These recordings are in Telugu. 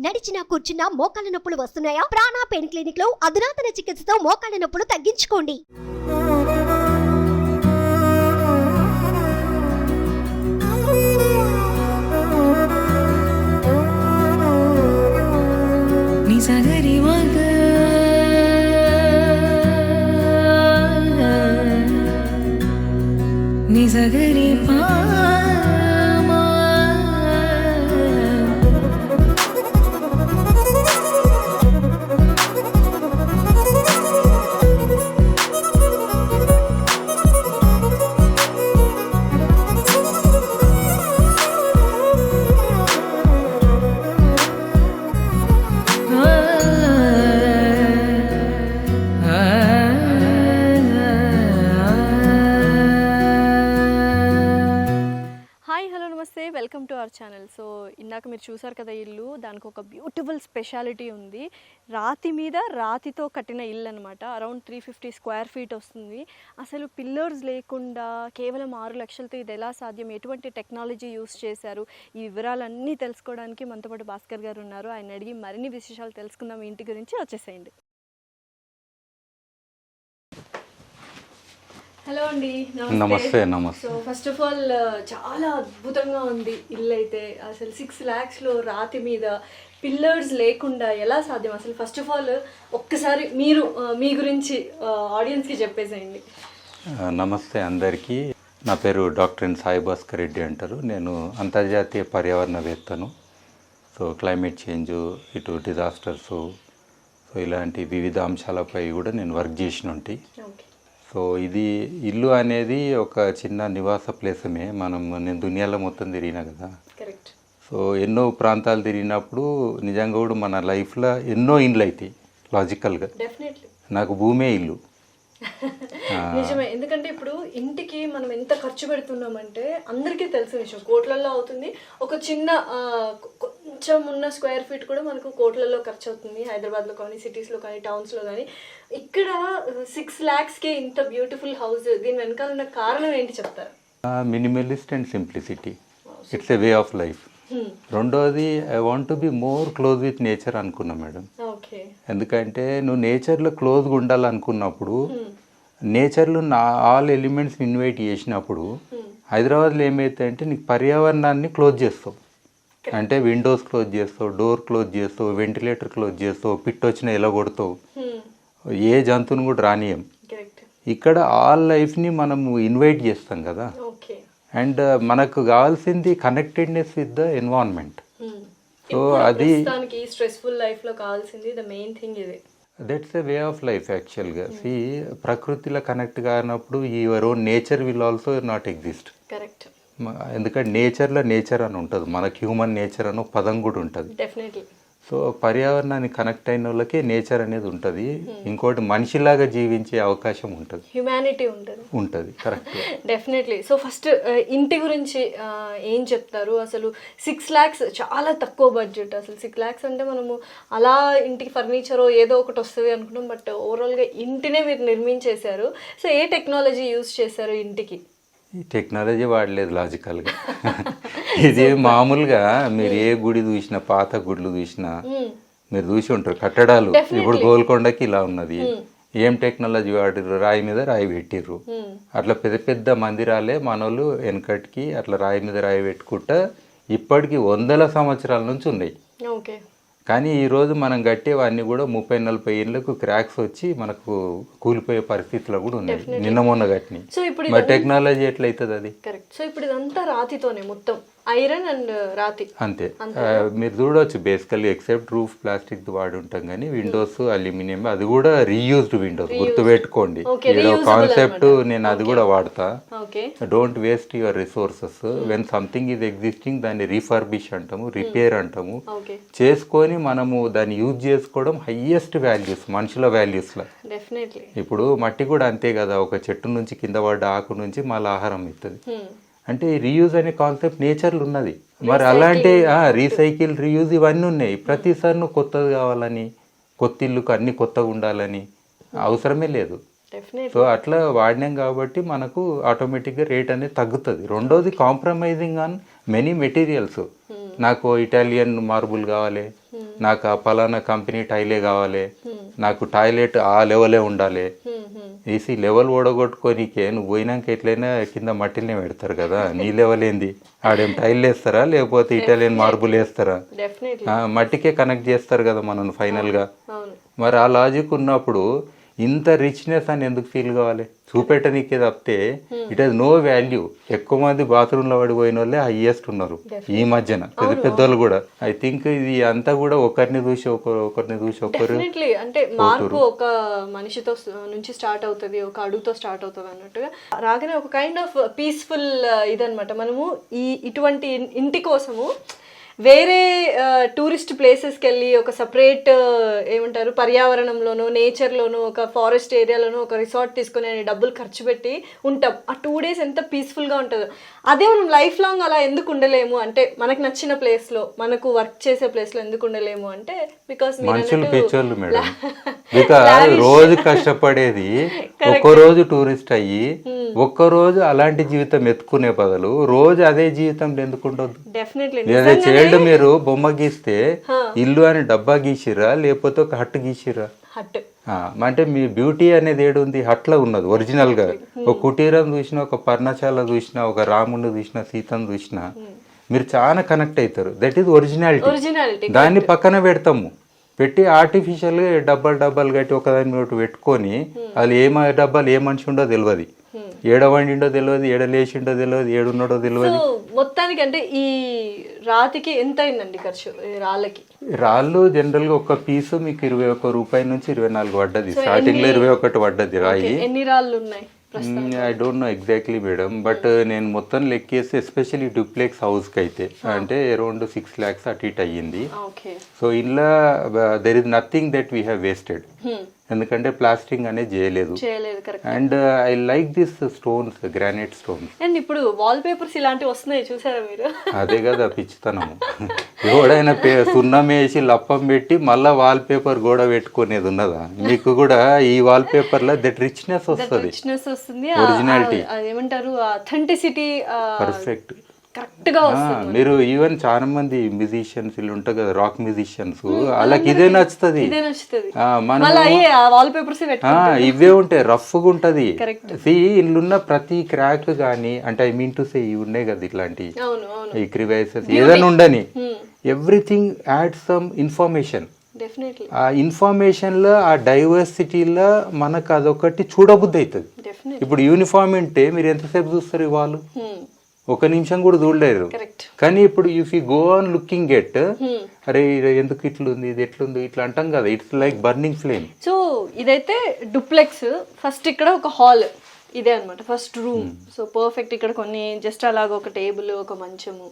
నడిచినా కూర్చున్నా మోకాళ్ళ నొప్పులు వస్తున్నాయా? ప్రాణ పెయిన్ క్లినిక్ లో అధునాతన చికిత్సతో మోకాళ్ళ నొప్పులు తగ్గించుకోండి. నిజగరి మగ నిజగరి పా welcome to our channel. So ఇందాక మీరు చూసారు కదా ఇల్లు, దానికి ఒక బ్యూటిఫుల్ స్పెషాలిటీ ఉంది. రాతి మీద రాతితో కట్టిన ఇల్లు అనమాట. అరౌండ్ 350 స్క్వేర్ ఫీట్ వస్తుంది. అసలు పిల్లర్స్ లేకుండా కేవలం 6 లక్షలతో ఇది ఎలా సాధ్యం, ఎటువంటి టెక్నాలజీ యూస్ చేశారు, ఈ వివరాలన్నీ తెలుసుకోవడానికి మనతో పాటు భాస్కర్ గారు ఉన్నారు. ఆయన అడిగి మరిన్ని విశేషాలు తెలుసుకుందాం ఇంటి గురించి. వచ్చేసేయండి. హలో అండి. నమస్తే. నమస్తే. సో ఫస్ట్ ఆఫ్ ఆల్ చాలా అద్భుతంగా ఉంది ఇల్లు అయితే. అసలు 6 lakhsలో రాతి మీద పిల్లర్స్ లేకుండా ఎలా సాధ్యం అసలు? ఫస్ట్ ఆఫ్ ఆల్ ఒక్కసారి మీరు మీ గురించి ఆడియన్స్కి చెప్పేసేయండి. నమస్తే అందరికీ. నా పేరు డాక్టర్ ఎన్ సాయి భాస్కర్ రెడ్డి అంటారు. నేను అంతర్జాతీయ పర్యావరణవేత్తను. సో క్లైమేట్ చేంజ్, ఇటు డిజాస్టర్స్, సో ఇలాంటి వివిధ అంశాలపై కూడా నేను వర్క్ చేసిన ఉంటాయి. సో ఇది ఇల్లు అనేది ఒక చిన్న నివాస ప్లేసమే. నేను దునియాలో మొత్తం తిరిగినా కదా. సో ఎన్నో ప్రాంతాలు తిరిగినప్పుడు నిజంగా కూడా మన లైఫ్లో ఎన్నో ఇండ్లు అవుతాయి లాజికల్గా. నాకు భూమే ఇల్లు. నిజమే. ఎందుకంటే ఇప్పుడు ఇంటికి మనం ఎంత ఖర్చు పెడుతున్నామంటే అందరికీ తెలిసిన విషయం, కోట్లల్లో అవుతుంది. ఒక చిన్న కొంచెం ఉన్న స్క్వేర్ ఫీట్ కూడా మనకు కోట్లలో ఖర్చు అవుతుంది. హైదరాబాద్లో కానీ, సిటీస్లో కానీ, టౌన్స్లో కానీ. ఇక్కడ 6 lakhsకే ఇంత బ్యూటిఫుల్ హౌస్. దీని వెనకాల ఉన్న కారణం ఏంటి చెప్తారా? Minimalist and simplicity. It's a way of life. రెండోది, I want to be more close with nature అనుకున్నా మేడం. ఎందుకంటే నువ్వు నేచర్లో క్లోజ్గా ఉండాలనుకున్నప్పుడు, నేచర్లో ఆల్ ఎలిమెంట్స్ ఇన్వైట్ చేసినప్పుడు, హైదరాబాద్లో ఏమైతే నీకు పర్యావరణాన్ని క్లోజ్ చేస్తావు. అంటే విండోస్ క్లోజ్ చేస్తావు, డోర్ క్లోజ్ చేస్తావు, వెంటిలేటర్ క్లోజ్ చేస్తావు, పిట్ వచ్చిన ఎలా కొడతావు, ఏ జంతువుని కూడా రానియం. ఇక్కడ ఆల్ లైఫ్ని మనము ఇన్వైట్ చేస్తాం కదా. అండ్ మనకు కావాల్సింది connectedness with the environment. So అది స్ట్రెస్ఫుల్ లైఫ్లో కావాల్సింది ద మెయిన్ థింగ్ ఇది. That's a way of life యాక్చువల్గా. సి ప్రకృతిలో కనెక్ట్ కానప్పుడు your own nature will also not exist. Correct. ఎందుకంటే నేచర్లో నేచర్ అని ఉంటుంది, మనకు హ్యూమన్ నేచర్ అని పదం కూడా ఉంటుంది. డెఫినెట్లీ. సో పర్యావరణానికి కనెక్ట్ అయిన వాళ్ళకే నేచర్ అనేది ఉంటుంది. ఇంకోటి మనిషిలాగా జీవించే అవకాశం ఉంటుంది, హ్యుమానిటీ ఉంటుంది. కరెక్ట్. డెఫినెట్లీ. సో ఫస్ట్ ఇంటి గురించి ఏం చెప్తారు? అసలు 6 lakhs చాలా తక్కువ బడ్జెట్. అసలు 6 lakhs అంటే మనము అలా ఇంటికి ఫర్నిచర్ ఏదో ఒకటి వస్తుంది అనుకున్నాం, బట్ ఓవరాల్గా ఇంటినే మీరు నిర్మించేశారు. సో ఏ టెక్నాలజీ యూజ్ చేశారు ఇంటికి? ఈ టెక్నాలజీ వాడలేదు లాజికల్గా. ఇది మామూలుగా మీరు ఏ గుడి చూసినా, పాత గుడులు చూసినా మీరు చూసి ఉంటారు కట్టడాలు. ఇప్పుడు గోల్కొండకి ఇలా ఉన్నది. ఏం టెక్నాలజీ వాడిర్రు? రాయి మీద రాయి పెట్టిర్రు. అట్లా పెద్ద పెద్ద మందిరాలే మనోళ్ళు వెనకటికి అట్లా రాయి మీద రాయి పెట్టుకుంటా ఇప్పటికి 100 సంవత్సరాల నుంచి ఉన్నాయి. కానీ ఈరోజు మనం కట్టేవన్నీ కూడా 30-40 ఏళ్ళకు క్రాక్స్ వచ్చి మనకు కూలిపోయే పరిస్థితిలో కూడా ఉన్నాయి. నిన్న మొన్న కట్టినాయి. మరి టెక్నాలజీ ఎట్లయితుంది అది? కరెక్ట్. సో ఇప్పుడు ఇదంతా రాతితోనే, మొత్తం ఐరన్ అండ్ రాతి అంతే. మీరు చూడవచ్చు బేసికల్లీ ఎక్సెప్ట్ రూఫ్ ప్లాస్టిక్ వాడి ఉంటాం, కానీ విండోస్ అల్యూమినియం, అది కూడా రీయూజ్డ్ విండోస్. గుర్తుపెట్టుకోండి, ఏదో కాన్సెప్ట్. నేను అది కూడా వాడతా. Don't waste your resources. When something is existing దాన్ని రీఫర్బిష్ అంటాము, రిపేర్ అంటాము. చేసుకొని మనము దాన్ని యూజ్ చేసుకోవడం హైయెస్ట్ వాల్యూస్, మనుషుల వాల్యూస్లో. ఇప్పుడు మట్టి కూడా అంతే కదా. ఒక చెట్టు నుంచి కింద పడ్డ ఆకు నుంచి మళ్ళీ ఆహారం ఇస్తుంది. అంటే రీయూజ్ అనే కాన్సెప్ట్ నేచర్లో ఉన్నది. మరి అలాంటి రీసైకిల్, రీయూజ్ ఇవన్నీ ఉన్నాయి. ప్రతిసారి నువ్వు కొత్తది కావాలని, కొత్త ఇల్లుకు అన్ని కొత్తగా ఉండాలని అవసరమే లేదు. సో అట్లా వాడినాం కాబట్టి మనకు ఆటోమేటిక్గా రేట్ అనేది తగ్గుతుంది. రెండోది, కాంప్రమైజింగ్ ఆన్ మెనీ మెటీరియల్స్. నాకు ఇటాలియన్ మార్బుల్ కావాలి, నాకు ఆ పలానా కంపెనీ టైలే కావాలి, నాకు టాయిలెట్ ఆ లెవెలే ఉండాలి. ఏసీ లెవెల్ ఓడగొట్టుకోనికే నువ్వు పోయినాక ఎట్లయినా కింద మట్టినే పెడతారు కదా, నీ లెవెల్ ఏంది? ఆడేం టైల్ వేస్తారా లేకపోతే ఇటాలియన్ మార్బుల్ వేస్తారా? మట్టికే కనెక్ట్ చేస్తారు కదా మనం ఫైనల్గా. మరి ఆ లాజిక్ ఉన్నప్పుడు ఇంత రిచ్నెస్ అని ఎందుకు ఫీల్ కావాలి? చూపెట్టనికే తప్పితే ఇట్ హెస్ నో వాల్యూ. ఎక్కువ మంది బాత్రూంలో పడిపోయిన వాళ్ళే హైయెస్ట్ ఉన్నారు ఈ మధ్యన, పెద్ద పెద్దోళ్ళు కూడా. ఐ థింక్ ఇది అంతా కూడా ఒకరిని చూసి ఒకరు అంటే మార్పు ఒక మనిషితో నుంచి స్టార్ట్ అవుతుంది, ఒక అడుగుతో స్టార్ట్ అవుతుంది అన్నట్టుగా రాగానే ఒక కైండ్ ఆఫ్ పీస్ఫుల్ ఇదనమాట. మనము ఇటువంటి ఇంటి కోసము వేరే టూరిస్ట్ ప్లేసెస్కి వెళ్ళి ఒక సపరేట్ ఏమంటారు పర్యావరణంలోనూ నేచర్లోనూ ఒక ఫారెస్ట్ ఏరియాలోనూ ఒక రిసార్ట్ తీసుకుని డబ్బులు ఖర్చు పెట్టి ఉంటాం. ఆ 2 days ఎంత పీస్ఫుల్గా ఉంటుందో. అదే మనం లైఫ్ లాంగ్ అలా ఎందుకు ఉండలేము అంటే, మనకు నచ్చిన ప్లేస్లో మనకు వర్క్ చేసే ప్లేస్లో ఎందుకు ఉండలేము అంటే, బికాస్ మనుషులు పిచ్చోళ్ళు మేడం. బికాస్ రోజు కష్టపడేది ఒక్కరోజు టూరిస్ట్ అయ్యి ఒక్కరోజు అలాంటి జీవితం ఎత్తుకునే బదులు రోజు అదే జీవితం ఎందుకు ఉండదు? డెఫినెట్లీ చైల్డ్ మీరు బొమ్మ గీస్తే ఇల్లు అని డబ్బా గీసిరా లేకపోతే ఒక హట్ గీసిరా? హట్. అంటే మీ బ్యూటీ అనేది ఏడుంది? హట్లో ఉన్నది ఒరిజినల్ గా. ఒక కుటీరం చూసినా, ఒక పర్ణశాల చూసినా, ఒక రాముని చూసినా, సీతను చూసినా మీరు చాలా కనెక్ట్ అవుతారు. That is originality. దాన్ని పక్కన పెడతాము, పెట్టి ఆర్టిఫిషియల్ గా డబ్బాలు కట్టి ఒకదాని ఒకటి పెట్టుకొని అది డబ్బాలు ఏ మనిషి ఉండో తెలియదు, ఏడ వండిండో తెలియదు, ఏడ లేచిండో తెలియదు, ఏడున్నాడో తెలియదు. మొత్తానికి అంటే ఈ రాతికి ఎంత అయిందండి ఖర్చు? రాళ్ళు జనరల్ గా ఒక పీసు మీకు 21 రూపాయల నుంచి 24 పడ్డది. స్టార్టింగ్ లో 21 పడ్డది రాయి. ఎన్ని రాళ్ళు ఉన్నాయి? I don't know exactly madam, but నేను మొత్తం లెక్కేసి ఎస్పెషల్లీ డూప్లెక్స్ హౌస్ కి అయితే అంటే అరౌండ్ 6 lakhs అటు ఇటు అయ్యింది. సో ఇలా there is nothing that we have wasted, ఎందుకంటే ప్లాస్టింగ్ అనేది చేయలేదు. And I like this stones, granite stones. And ఇప్పుడు వాల్ పేపర్స్ ఇలాంటివి వస్తున్నాయి చూసారా మీరు? అదే కదా పిచ్చితనము. ఎవడైనా సున్నం వేసి లప్పం పెట్టి మళ్ళా వాల్ పేపర్ గోడ పెట్టుకునేది ఉన్నదా? మీకు కూడా ఈ వాల్ పేపర్ లో దట్ రిచ్నెస్ వస్తుంది, ఒరిజినాలిటీ, ఏమంటారు అథెంటిసిటీ పర్ఫెక్ట్ కరెక్ట్ గా వస్తుంది. మీరు ఈవెన్ చాలా మంది మ్యూజిషియన్స్ వీళ్ళు ఉంటారు కదా, రాక్ మ్యూజిషియన్స్, వాళ్ళకి ఇదే నచ్చుతుంది. ఇవే ఉంటాయి, రఫ్ గా ఉంటది. ఇల్లున్న ప్రతి క్రాక్ గానీ, అంటే ఐ మీన్ టు సే ఇవి ఉన్నాయి కదా ఇట్లాంటి ఈ క్రివైసెస్ ఏదైనా ఉండని, ఎవ్రీథింగ్ యాడ్ సమ్ ఇన్ఫర్మేషన్. ఆ ఇన్ఫర్మేషన్ లో ఆ డైవర్సిటీలో మనకు అదొకటి చూడబుద్ధి అవుతుంది. ఇప్పుడు యూనిఫామ్ ఉంటే మీరు ఎంతసేపు చూస్తారు? వాళ్ళు 1 నిమిషం కూడా చూడలేరు. కానీ ఇప్పుడు if you go on looking at, అరే ఎందుకు ఇట్లుంది, ఇది ఎట్లుంది, ఇట్లా అంటాం కదా, it's like burning flame. So ఇదైతే డూప్లెక్స్. ఫస్ట్ ఇక్కడ ఒక హాల్ ఇదే అనమాట, ఫస్ట్ రూమ్. So perfect. ఇక్కడ కొన్ని జస్ట్ అలాగా ఒక టేబుల్, ఒక మంచము,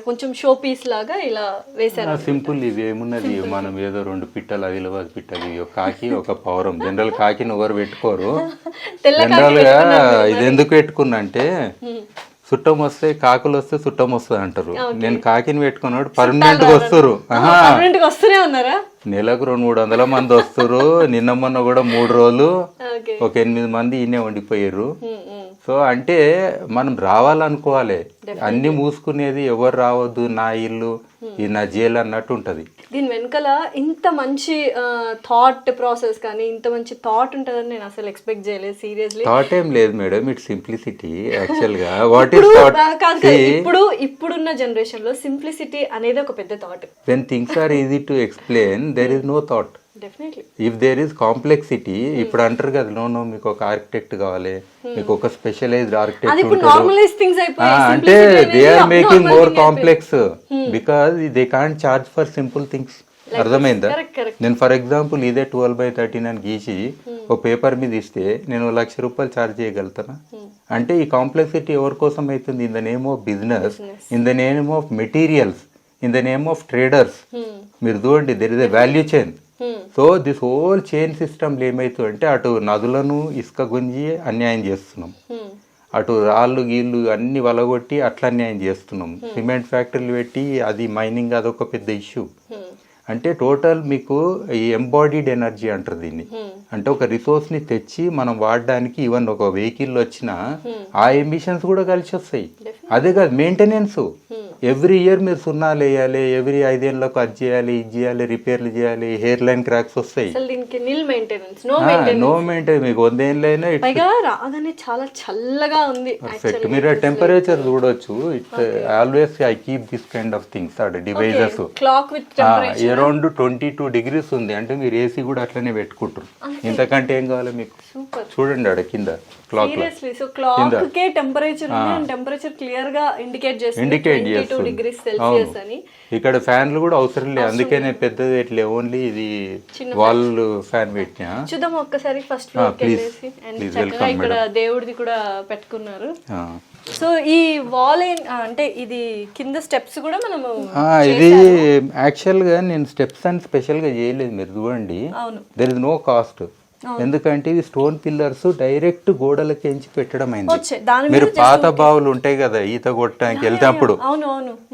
కొంచెం షో పీస్ లాగా ఇలా వేసారు. సింపుల్. ఇది ఏమున్నది, మనం ఏదో 2 పిట్టలు, ఆదిలాబాద్ పిట్టలు, ఒక కాకి, ఒక పౌరం. జనరల్ కాకిని ఎవరు పెట్టుకోరు. జనరల్ గా ఇది ఎందుకు పెట్టుకున్నా అంటే, చుట్టం వస్తే కాకులు వస్తే చుట్టం వస్తుంది అంటారు. నేను కాకిని పెట్టుకున్నాడు పర్మనెంట్ గా వస్తారు. నెలకు 200-300 మంది వస్తారు. నిన్న మొన్న కూడా 3 రోజులు ఒక 8 మంది ఈయనే ఉండిపోయారు. సో అంటే మనం రావాలనుకోవాలి, అన్ని మూసుకునేది ఎవరు రావద్దు, నా ఇల్లు ఇది నా జైలు అన్నట్టు ఉంటది. దీని వెనకాల ఇంత మంచి థాట్ ప్రాసెస్ కానీ, ఇంత మంచి థాట్ ఉంటుందని నేను అసలు ఎక్స్పెక్ట్ చేయలేదు. సీరియస్లీ థాట్ ఏం లేదు మేడం, ఇట్స్ సింప్లిసిటీ యాక్చువల్ గా. What is thought? ఇప్పుడున్న జనరేషన్ లో సింప్లిసిటీ అనేది ఒక పెద్ద thought. When things are easy to explain, there is no thought. If there is complexity, ఇప్పుడు అంటారు కదా, నో మీకు ఒక ఆర్కిటెక్ట్ కావాలి, మీకు ఒక స్పెషలైజ్డ్ ఆర్కిటెక్ట్ అంటే they are making more complex because they can't charge for simple things. అర్థమైందా? నేను ఫర్ ఎగ్జాంపుల్ ఇదే 12x13 అని గీసి ఒక పేపర్ మీద ఇస్తే నేను 1,00,000 రూపాయలు ఛార్జ్ చేయగలుగుతానా? అంటే ఈ కాంప్లెక్సిటీ ఎవరి కోసం అవుతుంది? In the name of business, in the name of materials, in the name of traders. మీరు చూడండి, there is a value chain. So this whole chain సిస్టమ్లో ఏమవుతుందంటే, అటు నదులను ఇసుక గుంజి అన్యాయం చేస్తున్నాం, అటు రాళ్ళు గీళ్ళు అన్ని వలగొట్టి అట్లా అన్యాయం చేస్తున్నాం, సిమెంట్ ఫ్యాక్టరీలు పెట్టి అది మైనింగ్, అదొక పెద్ద ఇష్యూ. అంటే టోటల్ మీకు ఈ ఎంబాడీడ్ ఎనర్జీ అంటారు దీన్ని. అంటే ఒక రిసోర్స్ ని తెచ్చి మనం వాడడానికి, ఈవెన్ ఒక వెహికల్ వచ్చినా ఆ ఎమిషన్స్ కూడా కలిసి వస్తాయి. అదే కాదు మెయింటెనెన్స్. ఎవ్రీ ఇయర్ మీరు సున్నాలు వేయాలి, ఎవ్రీ 5 ఏళ్ళకు అది చేయాలి, ఇది చేయాలి, రిపేర్లు చేయాలి, హెయిర్ లైన్ క్రాక్స్ వస్తాయి. అసలు దీనికి నిల్ మెయింటెనెన్స్, నో మెయింటెనెన్స్. మీకు 100 ఏళ్ళైనా పైగా రాగానే చాలా చల్లగా ఉంది. పర్ఫెక్ట్. మీరు టెంపరేచర్ చూడొచ్చు. It always I keep this kind of things devices. Clock with temperature around 22 degrees ఉంది అంటే మీరు ఏసీ కూడా అట్లనే పెట్టుకుంటారు. ఇంతకంటే ఏం కావాలి మీకు? చూడండి ఆడ కింద క్లాక్ లో. సీరియస్లీ సో క్లాక్ కే టెంపరేచర్ ఉంది అండ్ టెంపరేచర్ క్లియర్ గా ఇండికేట్ చేస్తుంది 22 degrees Celsius అని. ఇక్కడ ఫ్యాన్లు కూడా అవసరం లేదు, అందుకే నేను పెద్దది పెట్టలే, ఓన్లీ ఇది వాల్ ఫ్యాన్ పెట్టినా. చూద్దాం ఒక్కసారి ఫస్ట్ ఫ్లోర్ కి వెళ్ళేసి. అండ్ చక్కగా ఇక్కడ దేవుడిది కూడా పెట్టుకున్నారు. సో ఈ వాల్ అంటే ఇది కింద స్టెప్స్ కూడా మనము ఇది యాక్చువల్ గా నేను స్టెప్స్ అని స్పెషల్ గా చేయలేదు. మీరు చూడండి, దెర్ ఇస్ నో కాస్ట్. ఎందుకంటే ఇవి స్టోన్ పిల్లర్స్ డైరెక్ట్ గోడలకి ఎంచి పెట్టడం అయింది. మీరు పాత బావులు ఉంటాయి కదా ఈత కొట్టడానికి వెళ్తేప్పుడు,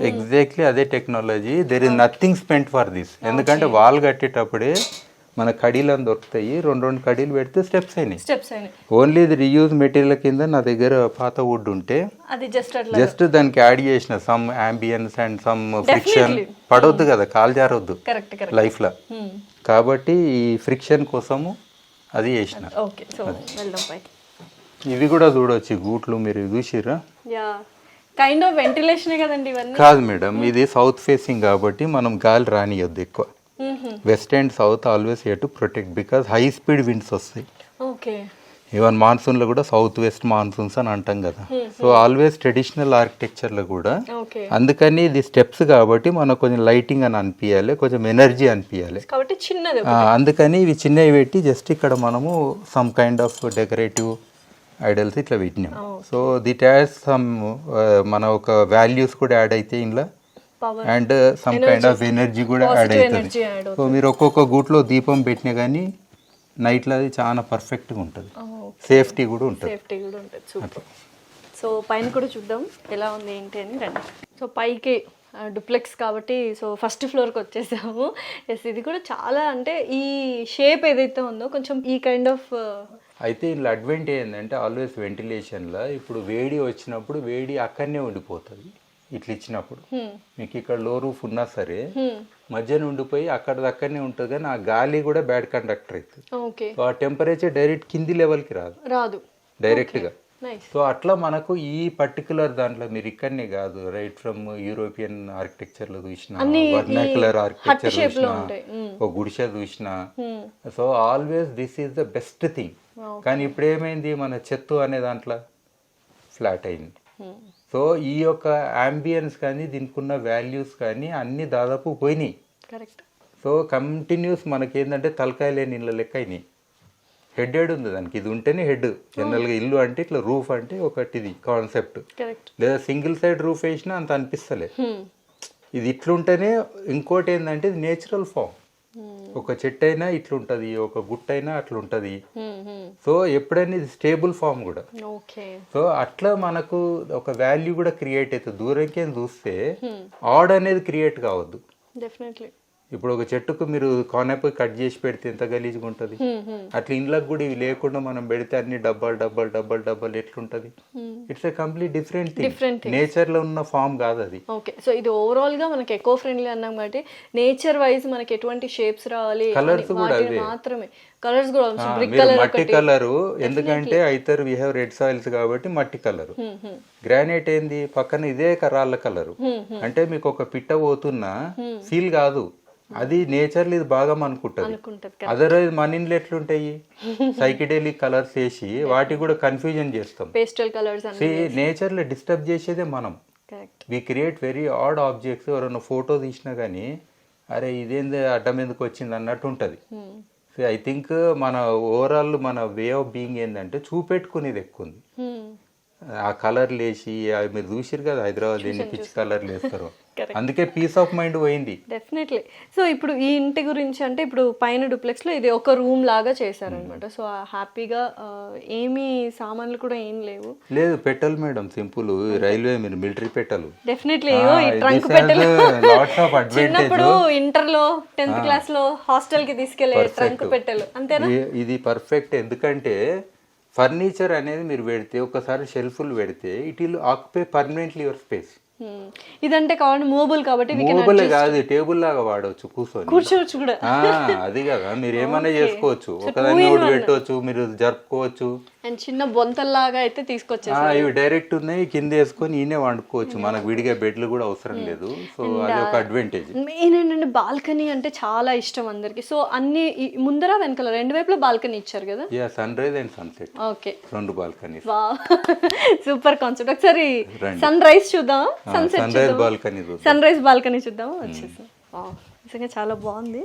ఎగ్జాక్ట్లీ అదే technology. There is nothing spent for this. ఎందుకంటే వాల్ కట్టేటప్పుడే మన కడీలను దొరుకుతాయి, 2 కడీలు పెడితే స్టెప్స్ అయినాయి. ఓన్లీ ఇది రీయూజ్ మెటీరియల్ కింద నా దగ్గర పాత వుడ్ ఉంటే జస్ట్ దానికి యాడ్ చేసిన some ambience and some friction. పడవద్దు కదా, కాలు జారొద్దు లైఫ్ లో, కాబట్టి ఈ ఫ్రిక్షన్ కోసము అది చేసిన. ఇవి కూడా చూడొచ్చు గూట్లు, మీరు చూసిరా? కైండ్ ఆఫ్ వెంటిలేషన్ కదండి ఇవన్నీ. కాదు మేడం, ఇది సౌత్ ఫేసింగ్ కాబట్టి మనం గాలి రానియొద్దు ఎక్కువ. West and south always you to protect because high speed winds వస్తాయి. ఈవెన్ మాన్సూన్ లో కూడా సౌత్ వెస్ట్ మాన్సూన్స్ అని అంటాం కదా. సో ఆల్వేస్ ట్రెడిషనల్ ఆర్కిటెక్చర్ లో కూడా అందుకని ఇది స్టెప్స్ కాబట్టి మనకు కొంచెం లైటింగ్ అని అనిపించాలి, కొంచెం ఎనర్జీ అనిపించాలి. అందుకని ఇవి చిన్నవి పెట్టి జస్ట్ ఇక్కడ మనము some kind of decorative idols ఇట్లా పెట్టినాం. సో దిట్ యాడ్స్ సమ్ మన ఒక వాల్యూస్ కూడా యాడ్ అయితే ఇంట్లో, and some kind of energy కూడా యాడ్ అవుతుంది. సో మీరు ఒక్కొక్క గూట్లో దీపం పెట్టినా కానీ నైట్లో అది చాలా పర్ఫెక్ట్గా ఉంటుంది, సేఫ్టీ కూడా ఉంటుంది. సో పైన కూడా చూద్దాం ఎలా ఉంది ఏంటి అని రండి. సో పైకి డూప్లెక్స్ కాబట్టి సో ఫస్ట్ ఫ్లోర్కి వచ్చేసాము. ఎస్, ఇది కూడా చాలా అంటే ఈ షేప్ ఏదైతే ఉందో కొంచెం ఈ కైండ్ ఆఫ్. అయితే ఇందులో అడ్వాంటేజ్ ఏంటంటే ఆల్వేస్ వెంటిలేషన్లో ఇప్పుడు వేడి వచ్చినప్పుడు వేడి అక్కడనే ఉండిపోతుంది. ఇట్లా ఇచ్చినప్పుడు మీకు ఇక్కడ లో రూఫ్ ఉన్నా సరే మధ్యన ఉండిపోయి అక్కడనే ఉంటుంది, కానీ ఆ గాలి కూడా బ్యాడ్ కండక్టర్ అవుతుంది. సో ఆ టెంపరేచర్ డైరెక్ట్ కింది లెవెల్కి రాదు డైరెక్ట్ గా. సో అట్లా మనకు ఈ పర్టికులర్ దాంట్లో మీరు ఇక్కడనే కాదు, రైట్ ఫ్రమ్ యూరోపియన్ ఆర్కిటెక్చర్ లో చూసిన, వర్నాక్యులర్ ఆర్కిటెక్చర్ చూసిన, ఒక గుడిసె చూసిన. So always this is the best thing. కానీ ఇప్పుడు ఏమైంది, మన చెత్త అనే దాంట్లో ఫ్లాట్ అయింది. సో ఈ యొక్క అంబియన్స్ కానీ దీనికి ఉన్న వాల్యూస్ కానీ అన్ని దాదాపు పోయినాయి. సో కంటిన్యూస్ మనకి ఏంటంటే తలకాయ లేని ఇళ్ళ లెక్క అయినాయి. హెడ్ ఉంది దానికి, ఇది ఉంటేనే హెడ్. జనరల్గా ఇల్లు అంటే ఇట్లా రూఫ్ అంటే ఒకటి ఇది కాన్సెప్ట్, లేదా సింగిల్ సైడ్ రూఫ్ వేసినా అంత అనిపిస్తలే. ఇది ఇట్లుంటేనే. ఇంకోటి ఏంటంటే ఇది నేచురల్ ఫామ్. ఒక చెట్టు అయినా ఇట్లుంటది, ఒక గుట్ట అయినా అట్లుంటది. సో ఎప్పుడైనా ఇది స్టేబుల్ ఫామ్ కూడా. సో అట్లా మనకు ఒక వాల్యూ కూడా క్రియేట్ అవుతుంది. దూరంకే చూస్తే ఆడ్ అనేది క్రియేట్ కావద్దు. ఇప్పుడు ఒక చెట్టుకు మీరు కానేపై కట్ చేసి పెడితే ఎంత గలీజ్గా ఉంటుంది. అట్లా ఇండ్లకు కూడా ఇవి లేకుండా మనం పెడితే అన్ని డబ్బాలు ఎట్లుంటది. It's a complete different thing. Nature లో ఉన్న ఫామ్ కాదు అది. ఓకే, సో ఇది ఓవరాల్ గా మనకి ఎకో ఫ్రెండ్లీ అన్నాం కాబట్టి నేచర్ వైజ్ మనకి ఎటువంటి షేప్స్ రావాలి, కలర్స్ కూడా మాత్రమే కలర్స్ కూడా మట్టి కలర్. ఎందుకంటే అయితే వీ హ్యావ్ రెడ్ సాయిల్స్ కాబట్టి మట్టి కలర్. గ్రానైట్ ఏంది పక్కన ఇదే రాళ్ళ కలర్. అంటే మీకు ఒక పిట్ట పోతున్నా ఫీల్ కాదు, అది నేచర్ ఇది బాగా అనుకుంటది. అదర్వైజ్ మన ఇంట్లో ఎట్లుంటాయి సైకిడెలిక్ కలర్స్ వేసి వాటి కూడా కన్ఫ్యూజన్ చేస్తాం. నేచర్ లో డిస్టర్బ్ చేసేదే మనం. We create very odd objects. ఎవరైనా ఫోటో తీసినా గానీ అరే ఇదేంది అడ్డం ఎందుకు వచ్చింది అన్నట్టు ఉంటది. సో ఐ థింక్ మన ఓవరాల్ మన వే ఆఫ్ బీయింగ్ ఏంటంటే చూపెట్టుకునేది ఎక్కువ ఉంది. ఆ కలర్లు వేసి మీరు చూసిరు కదా హైదరాబాద్ ఎన్ని పిచ్చి కలర్లు వేస్తారు, అందుకే పీస్ ఆఫ్ మైండ్ పోయింది. డెఫినెట్లీ. సో ఇప్పుడు ఈ ఇంటి గురించి అంటే ఇప్పుడు పైన డూప్లెక్స్ లో ఇది ఒక రూమ్ లాగా చేశారనమాట. సో హ్యాపీగా ఏమీ సామాన్లు కూడా ఏం లేదు పెట్టలు మేడం సింపుల్ రైల్వే మీరు మిలిటరీ పెట్టలు. డెఫినెట్లీ ఈ ట్రంక్ పెట్టలు చిన్నప్పుడు ఇంటర్ లో 10th క్లాస్ లో హాస్టల్ కి తీసుకెళ్లే ట్రంక్ పెట్టలు అంతేనా. ఇది పర్ఫెక్ట్. ఎందుకంటే ఫర్నిచర్ అనేది మీరు పెడితే ఒకసారి షెల్ఫ్లు పెడితే it will occupy permanently your space. ఇదంటే కావాలి మూవబుల్ కాబట్టి మూవబుల్ కాదు, టేబుల్ లాగా వాడవచ్చు, కూర్చోవచ్చు కూడా. అది కదా, మీరు ఏమైనా చేసుకోవచ్చు, ఒకదాన్ని ఒకటి పెట్టవచ్చు, మీరు జరుపుకోవచ్చు. అండ్ చిన్న బొంతల్లాగా అయితే తీసుకొచ్చేసి ఇవి డైరెక్ట్ ఉన్నాయి, కింద వేసుకొని ఈయనే వండుకోవచ్చు, మనకు విడిగా బెడ్లు కూడా అవసరం లేదు. సో అది ఒక అడ్వాంటేజ్. మెయిన్ ఏంటంటే బాల్కనీ అంటే చాలా ఇష్టం అందరికి. సో అన్ని ముందర వెనకాల రెండు వైపులా బాల్కనీ ఇచ్చారు కదా. Sunrise and sunset, okay, 2 balcony. Super concept. ఒకసారి సన్ రైజ్ చూద్దాం, సన్ రైజ్ బాల్కనీ చూద్దాం. వచ్చేసి నిజంగా చాలా బాగుంది.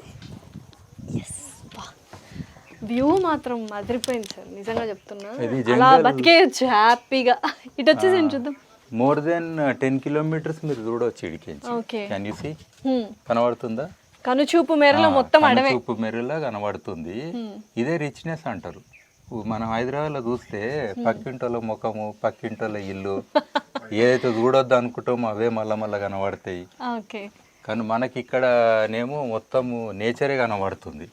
వ్యూ మాత్రం అదిరిపోయింది సార్, నిజంగా చెప్తున్నా. అలా బతికేయచ్చు హ్యాపీగా. ఇటు వచ్చేసి చూద్దాం. మోర్ దెన్ 10 kilometers మీరు చూడవచ్చు ఇడికించి. Can you see? కనబడుతుందా? కనుచూపు మేరలో మొత్తం అడవే, కనుచూపు మేరలా కనబడుతుంది. ఇదే రిచ్నెస్ అంటారు. మనం హైదరాబాద్ లో చూస్తే పక్కింటోళ్ళ ముఖము, పక్కింటోళ్ళ ఇల్లు, ఏదైతే చూడొద్దు అనుకుంటామో అవే మళ్ళా కనబడతాయి. కానీ మనకి ఇక్కడనేమో మొత్తము నేచరే కనబడుతుంది.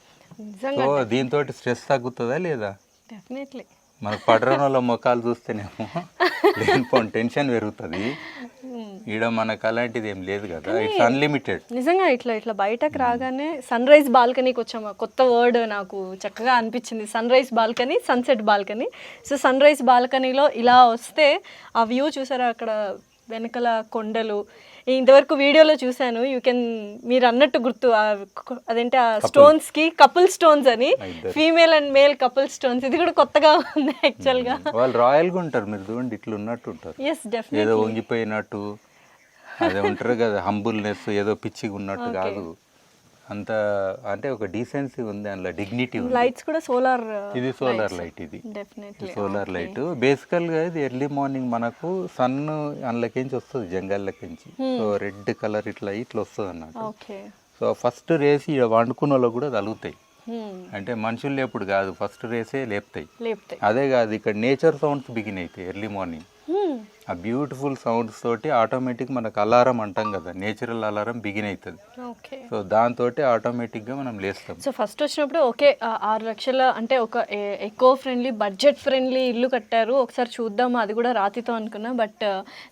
సో దీంతో స్ట్రెస్ తగ్గుతుందా లేదా? డెఫినెట్లీ. మనకు పట్టణంలో ముఖాలు చూస్తేనేమో లేనిపోని టెన్షన్ పెరుగుతుంది. ఈడ మనకు అలాంటిది ఏం లేదు కదా, ఇట్స్ అన్లిమిటెడ్. నిజంగా ఇట్లా బయటకు రాగానే సన్ రైజ్ బాల్కనీకి వచ్చాము. కొత్త వర్డ్ నాకు చక్కగా అనిపించింది, sunrise balcony, sunset balcony. So sunrise బాల్కనీలో ఇలా వస్తే ఆ వ్యూ చూసారా, అక్కడ వెనకల కొండలు. ఇంతవరకు వీడియోలో చూశాను, మీరు అన్నట్టు గుర్తు అదేంటి ఆ స్టోన్స్ కి కపుల్ స్టోన్స్ అని, female and male couple stones. ఇది కూడా కొత్తగా ఉంది యాక్చువల్ గా. వాళ్ళు రాయల్ గా ఉంటారు, మీరు చూడండి ఇట్లా ఉన్నట్టు ఉంటారు, ఏదో వంగిపోయినట్టు అదే ఉంటారు కదా, హంబుల్నెస్, ఏదో పిచ్చిగా ఉన్నట్టు కాదు. అంత అంటే ఒక డీసెన్సీ ఉంది, అందులో డిగ్నిటీ ఉంది. లైట్స్ కూడా సోలార్, ఇది సోలార్ లైట్, ఇది సోలార్ లైట్. బేసికల్ గా ఇది ఎర్లీ మార్నింగ్ మనకు సన్ అందులోకించి వస్తుంది, జంగల్లకించి. సో రెడ్ కలర్ ఇట్లా వస్తుంది అన్నట్టు. సో ఫస్ట్ రేసి వండుకున్న వాళ్ళకి కూడా తగులుతాయి. అంటే మనుషులు లేపుడు కాదు, ఫస్ట్ రేసే లేపుతాయి. అదే కాదు, ఇక్కడ నేచర్ సౌండ్స్ బిగిన్ అవుతాయి ఎర్లీ మార్నింగ్. ఆ బ్యూటిఫుల్ సౌండ్స్ తోటి ఆటోమేటిక్ మనకు అలారం అంటాం కదా, నేచురల్ అలారం బిగిన్ అవుతుంది. సో దాంతో ఆటోమేటిక్ గా మనం లేస్తాం. సో ఫస్ట్ వచ్చినప్పుడు ఓకే 6 లక్షల అంటే ఒక ఎకో ఫ్రెండ్లీ, బడ్జెట్ ఫ్రెండ్లీ ఇల్లు కట్టారు, ఒకసారి చూద్దాము అది కూడా రాతితో అనుకున్నా. బట్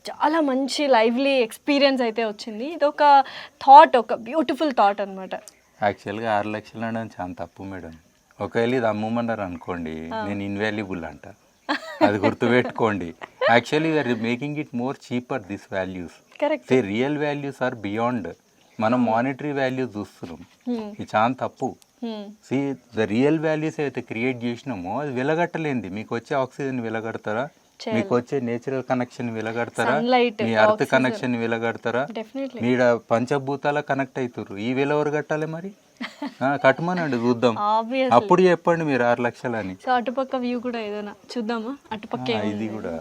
చాలా మంచి లైవ్లీ ఎక్స్పీరియన్స్ అయితే వచ్చింది. ఇది ఒక థాట్, ఒక బ్యూటిఫుల్ థాట్ అనమాట. యాక్చువల్గా 6 లక్షలు అనడం చాలా తప్పు మేడం. ఒకవేళ ఇది అమ్మమన్నారు అనుకోండి, నేను ఇన్వాల్యుబుల్ అంట, అది గుర్తుపెట్టుకోండి. Actually we're making it more cheaper this values. The real values are beyond. మనం మానిటరీ వాల్యూస్ చూస్తున్నాం, ఇది చాలా తప్పు. సి ద రియల్ వాల్యూస్ అయితే క్రియేట్ చేసినామో అది వెలగట్టలేంది. మీకు వచ్చే ఆక్సిజన్ వెలగడతారా? మీకు వచ్చే నేచురల్ కనెక్షన్ వెలగడతారా? మీ అర్త్ కనెక్షన్ వెలగడతారా? మీడ పంచభూతాల కనెక్ట్ అవుతారు. ఈ వెలవరు కట్టాలి మరి, కట్టమనండి చూద్దాం, అప్పుడు చెప్పండి మీరు 6 లక్షలు అని. సో అటుపక్క వ్యూ కూడా ఏదైనా చూద్దామా? అటుపక్క ఇది కూడా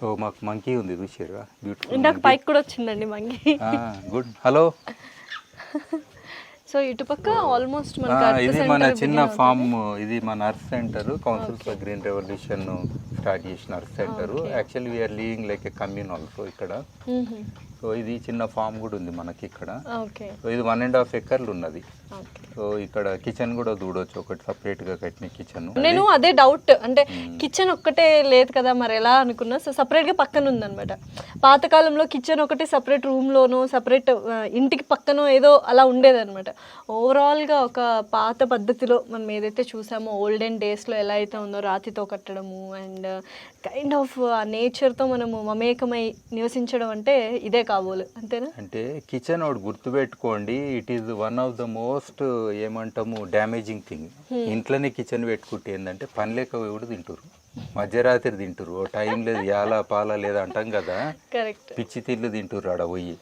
ఓ మాకు మంకీ ఉంది చూసారా, బ్యూటిఫుల్. ఇందాక పైకి కూడా వచ్చిందండి మంకీ. గుడ్. హలో. సో ఇటుపక్క ఆల్మోస్ట్ ఇది మన చిన్న ఫామ్, ఇది మన earth center, council for green revolution start చేసిన earth center. Actually we are living like a commune also ఇక్కడ. సో ఇది చిన్న ఫామ్ కూడా ఉంది మనకి ఇక్కడ. సో ఇది 1.5 acres ఉన్నది. సో ఇక్కడ కిచెన్ కూడా చూడవచ్చు, ఒకటి సపరేట్ గా కట్టిన కిచెన్. నేను అదే డౌట్, అంటే కిచెన్ ఒక్కటే లేదు కదా మరి ఎలా అనుకున్నా. సో సపరేట్ గా పక్కన ఉందన్నమాట. పాతకాలంలో కిచెన్ ఒకటి సపరేట్ రూమ్ లోనో సపరేట్ ఇంటికి పక్కనో ఏదో అలా ఉండేదన్నమాట. ఓవరాల్ గా ఒక పాత పద్ధతిలో మనం ఏదైతే చూసామో ఓల్డెన్ డేస్ లో ఎలా అయితే ఉందో రాతితో కట్టడము అండ్ కైండ్ ఆఫ్ నేచర్ తో మనము మమేకమై నివసించడం అంటే ఇదే కాబోలు, అంతేనా? అంటే కిచెన్ ఒకటి గుర్తుపెట్టుకోండి, it is one of the most ఏమంటాము డ్యామేజింగ్ థింగ్. ఇంట్లోనే కిచెన్ పెట్టుకుంటే ఏంటంటే పని లేక కూడా తింటారు, మధ్యరాత్రి తింటారు, ఓ టైం లేదు, యాల పాల లేదు అంటాం కదా, పిచ్చి తిళ్ళు తింటారు ఆడ పోయి.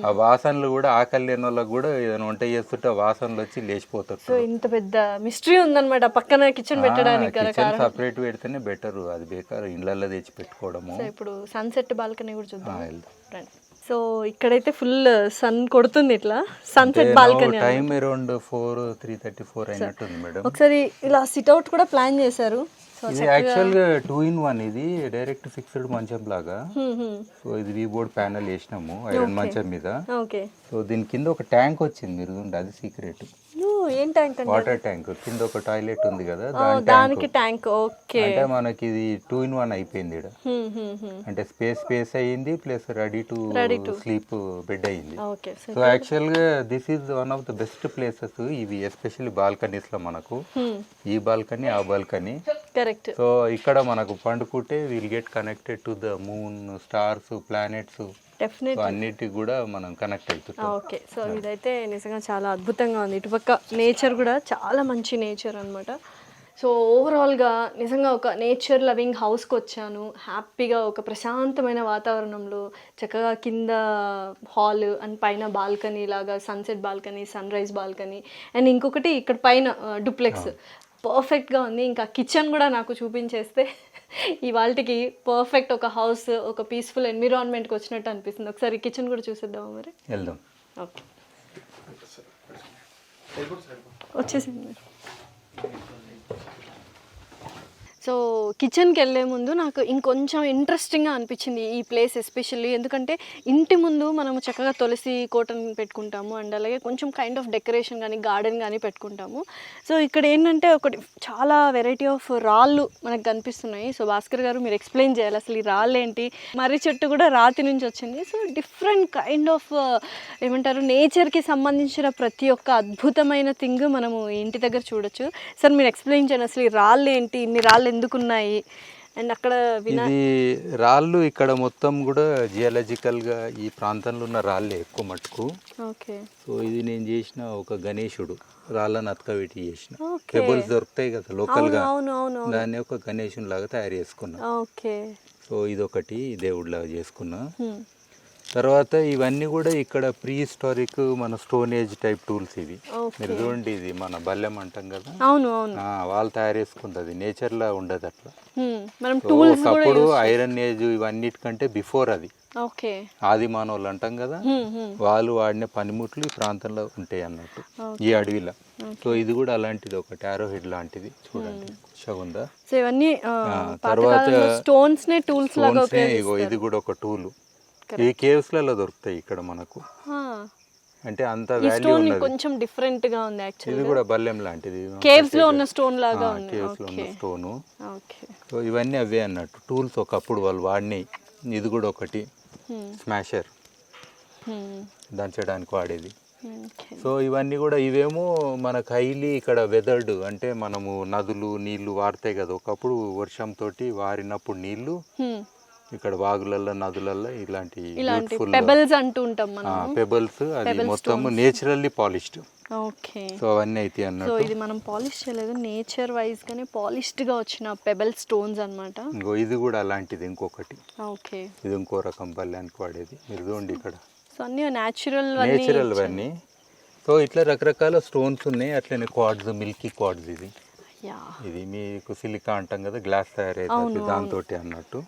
ఆ వాసనలు కూడా ఆకలి లేని వాళ్ళకి కూడా ఏదైనా వంట చేస్తుంటే ఆ వాసనలు వచ్చి లేచిపోతారు. సో ఇంత పెద్ద మిస్టరీ ఉందన్నమాట పక్కన కిచెన్ పెట్టడానికి. కిచెన్ సపరేట్ పెడితేనే బెటర్, అది బేకారు ఇండ్లలో తెచ్చి పెట్టుకోవడము. సో ఇప్పుడు సన్సెట్ బాల్కనీ కూడా చూద్దాం. సో ఇక్కడైతే ఫుల్ సన్ కొడుతుంది, ఇట్లా సన్సెట్ బాల్కనీ. టైం అరౌండ్ 4:34 అయినట్టుంది మేడం. ఒకసారి ఇలా సిట్అవుట్ కూడా ప్లాన్ చేశారు. సో ఇది యాక్చువల్గా 2-in-1 ఇది డైరెక్ట్ ఫిక్స్డ్ మంచం లాగా. సో ఇది వీ బోర్డ్ ప్యానల్ వేసినాము ఐరన్ మంచం మీద. ఓకే. సో దీని కింద ఒక ట్యాంక్ వచ్చింది, మీరు చూడండి, అది సీక్రెట్. ఏం ట్యాంక్ అండి? Water tank. కింద ఒక టాయిలెట్ ఉంది కదా, దానికి ట్యాంక్. ఓకే. అంటే మనకి ఇది 2-in-1 అయిపోయింది ఇక్కడ. అంటే స్పేస్ అయ్యింది, plus ready to sleep bed అయ్యింది. సో యాక్చువల్ గా this is one of the best places ఇవి, ఎస్పెషల్లీ బాల్కనీస్ లో మనకు. ఈ బాల్కనీ, ఆ బాల్కనీ. కరెక్ట్. సో ఇక్కడ మనకు పండుకుంటే will get connected to the moon, stars, planets, అన్నిటికి కూడా మనం కనెక్ట్ అవుతుంది. ఓకే. సో ఇదైతే నిజంగా చాలా అద్భుతంగా ఉంది. ఇటుపక్క నేచర్ కూడా చాలా మంచి నేచర్ అనమాట. సో ఓవరాల్గా నిజంగా ఒక నేచర్ లవింగ్ హౌస్కి వచ్చాను. హ్యాపీగా ఒక ప్రశాంతమైన వాతావరణంలో చక్కగా కింద హాల్ అండ్ పైన బాల్కనీ లాగా, sunset balcony, sunrise balcony, and ఇంకొకటి ఇక్కడ పైన డూప్లెక్స్. పర్ఫెక్ట్గా ఉంది. ఇంకా కిచెన్ కూడా నాకు చూపించేస్తే ఇవాళకి పర్ఫెక్ట్ ఒక హౌస్, ఒక పీస్ఫుల్ ఎన్విరాన్మెంట్కి వచ్చినట్టు అనిపిస్తుంది. ఒకసారి కిచెన్ కూడా చూసేద్దామా మరి? వెళ్దాం. ఓకే, వచ్చేసింది మీరు. సో కిచెన్కి వెళ్ళే ముందు నాకు ఇంకొంచెం ఇంట్రెస్టింగ్గా అనిపించింది ఈ ప్లేస్ ఎస్పెషల్లీ. ఎందుకంటే ఇంటి ముందు మనము చక్కగా తులసి కోటను పెట్టుకుంటాము, అండ్ అలాగే కొంచెం కైండ్ ఆఫ్ డెకరేషన్ కానీ గార్డెన్ కానీ పెట్టుకుంటాము. సో ఇక్కడ ఏంటంటే ఒకటి చాలా వెరైటీ ఆఫ్ రాళ్ళు మనకు కనిపిస్తున్నాయి. సో భాస్కర్ గారు మీరు ఎక్స్ప్లెయిన్ చేయాలి అసలు ఈ రాళ్ళు ఏంటి. మర్రి చెట్టు కూడా రాతి నుంచి వచ్చింది. సో డిఫరెంట్ కైండ్ ఆఫ్ ఏమంటారు, నేచర్కి సంబంధించిన ప్రతి ఒక్క అద్భుతమైన థింగ్ మనము ఇంటి దగ్గర చూడొచ్చు. సార్ మీరు ఎక్స్ప్లెయిన్ చేయండి అసలు ఈ రాళ్ళు ఏంటి, ఇన్ని రాళ్ళు ఎందుకున్నాయి, అండ్ అక్కడ ఇది రాళ్ళు ఇక్కడ మొత్తం కూడా జియాలజికల్ గా ఈ ప్రాంతంలో ఉన్న రాళ్ళే ఎక్కువ మటుకు. ఓకే. సో ఇది నేను చేసిన ఒక గణేశుడు, రాళ్ళను అతకబెట్టి చేసిన. పెబుల్స్ దొరుకుతాయి కదా లోకల్ గా, దాన్ని ఒక గణేశుని లాగా తయారు చేసుకున్నా. ఓకే. సో ఇదొకటి దేవుడి లాగా చేసుకున్నా. తర్వాత ఇవన్నీ కూడా ఇక్కడ ప్రీ హిస్టారిక్ మన స్టోన్ ఏజ్ టైప్ టూల్స్ ఇవి. మీరు చూడండి, ఇది మన బల్లెం అంటాం కదా, వాళ్ళు తయారు చేసుకుంటది, నేచర్ లా ఉండదు అట్లా. ఒకప్పుడు ఐరన్ ఏజ్ ఇవన్నిటికంటే బిఫోర్ అది. ఆది మానవులు అంటాం కదా, వాళ్ళు వాడిన పనిముట్లు ఈ ప్రాంతంలో ఉంటాయి అన్నట్టు, ఈ అడవిలో. సో ఇది కూడా అలాంటిది, ఒక టారో హెడ్ లాంటిది చూడండి, ఉందా. తర్వాత ఇది కూడా ఒక టూల్. ఈ కేవ్స్ లలో దొరుకుతాయి ఇక్కడ మనకు. అంటే అంత వాల్యూ ఉన్నది. కొంచెం డిఫరెంట్ గా ఉంది యాక్చువల్లీ. ఇది కూడా బల్లెం లాంటిది, కేవ్స్ లో ఉన్న స్టోన్ లాగా ఉంది. కేవ్స్ లో ఉన్న స్టోన్. సో ఇవన్నీ అవే అన్నట్టు టూల్స్, ఒకప్పుడు వాళ్ళు వాడినాయి. ఇది కూడా ఒకటి స్మాషర్, దంచడానికి వాడేది. సో ఇవన్నీ కూడా ఇవేమో మనకు హైలీ ఇక్కడ వెదర్డ్, అంటే మనము నదులు నీళ్లు వాడతాయి కదా, ఒకప్పుడు వర్షంతో వారినప్పుడు నీళ్లు ఇక్కడ వాగులల్లో, నదులల్లో ఇలాంటి పెబల్స్ అంటూ ఉంటాం మనం. పెబల్స్, అది మొత్తం నేచురల్లీ పాలిష్డ్. ఓకే. సో అవన్నీ అయితే అన్నట్టు. సో ఇది మనం పాలిష్ చేయలేదు, నేచర్ వైజ్ గానే పాలిష్డ్ గా వచ్చిన పెబల్ స్టోన్స్ అన్నమాట. ఇది కూడా అలాంటిది ఇంకొకటి. ఓకే. ఇది ఇంకో రకం బల్లానికి వాడేది. మీరు చూడండి ఇక్కడ. సో అన్ని నేచురల్ అన్నీ. సో ఇట్లా రకరకాల స్టోన్స్ ఉన్నాయి. అట్లనే క్వార్ట్జ్, మిల్కీ క్వార్ట్జ్. ఇది మీకు సిలికా అంటాం కదా, గ్లాస్ తయారైతే దాంతో అన్నట్టు.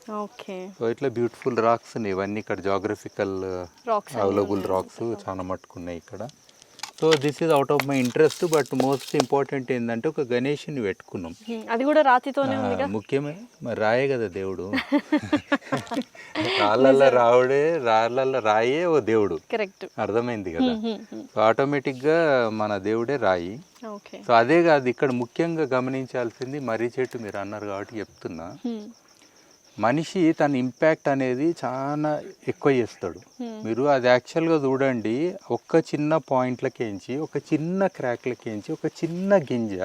సో ఇట్లా బ్యూటిఫుల్ రాక్స్ ఉన్నాయి. ఇవన్నీ ఇక్కడ జాగ్రఫికల్ అవైలబుల్ రాక్స్ చాలా మట్టుకున్నాయి ఇక్కడ. So this is out of my interest, but most important ఏంటంటే ఒక గణేష్ని పెట్టుకున్నాం. అది కూడా రాతితోనే ఉంది. ముఖ్యమే, మరి రాయే కదా దేవుడు. రాళ్ళల్లో రాయే ఓ దేవుడు. కరెక్ట్, అర్థమైంది కదా. సో ఆటోమేటిక్ గా మన దేవుడే రాయి. సో అదే కాదు, ఇక్కడ ముఖ్యంగా గమనించాల్సింది మర్రి చెట్టు. మీరు అన్నారు కాబట్టి చెప్తున్నా, మనిషి తన ఇంపాక్ట్ అనేది చాలా ఎక్కువ చేస్తాడు. మీరు అది యాక్చువల్గా చూడండి, ఒక్క చిన్న పాయింట్లకేంచి, ఒక చిన్న క్రాక్లకేంచి, ఒక చిన్న గింజ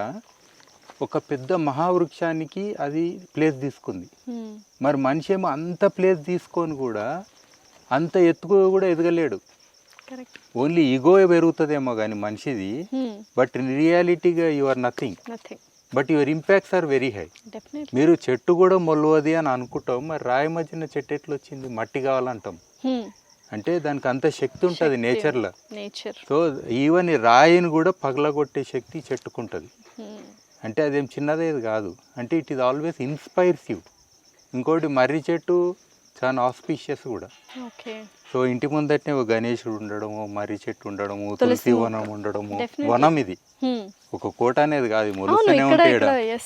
ఒక పెద్ద మహావృక్షానికి అది ప్లేస్ తీసుకుంది. మరి మనిషి ఏమో అంత ప్లేస్ తీసుకొని కూడా అంత ఎత్తుకు కూడా ఎదగలేడు. ఓన్లీ ఈగో పెరుగుతుందేమో కానీ మనిషిది, బట్ ఇన్ రియాలిటీగా you are nothing. But your impacts are very high. మీరు చెట్టు కూడా మొలవది అని అనుకుంటాం, మరి రాయి మధ్యన చెట్టు ఎట్లా వచ్చింది? మట్టి కావాలంటాం. అంటే దానికి అంత శక్తి ఉంటుంది నేచర్లో. సో ఈవెన్ ఈ రాయిని కూడా పగలగొట్టే శక్తి చెట్టుకుంటుంది. అంటే అదేం చిన్నదేది కాదు. అంటే it is always inspires you. ఇంకోటి మర్రి చెట్టు చాలా ఆస్పిషియస్ కూడా. సో ఇంటి ముందటనే ఒక గణేశుడు ఉండడము, మర్రి చెట్టు ఉండడము, తులసి వనం ఉండడము. వనం ఇది ఒక కోట అనేది కాదు, మొలుస్తూనే ఉంటాయి ఈడ.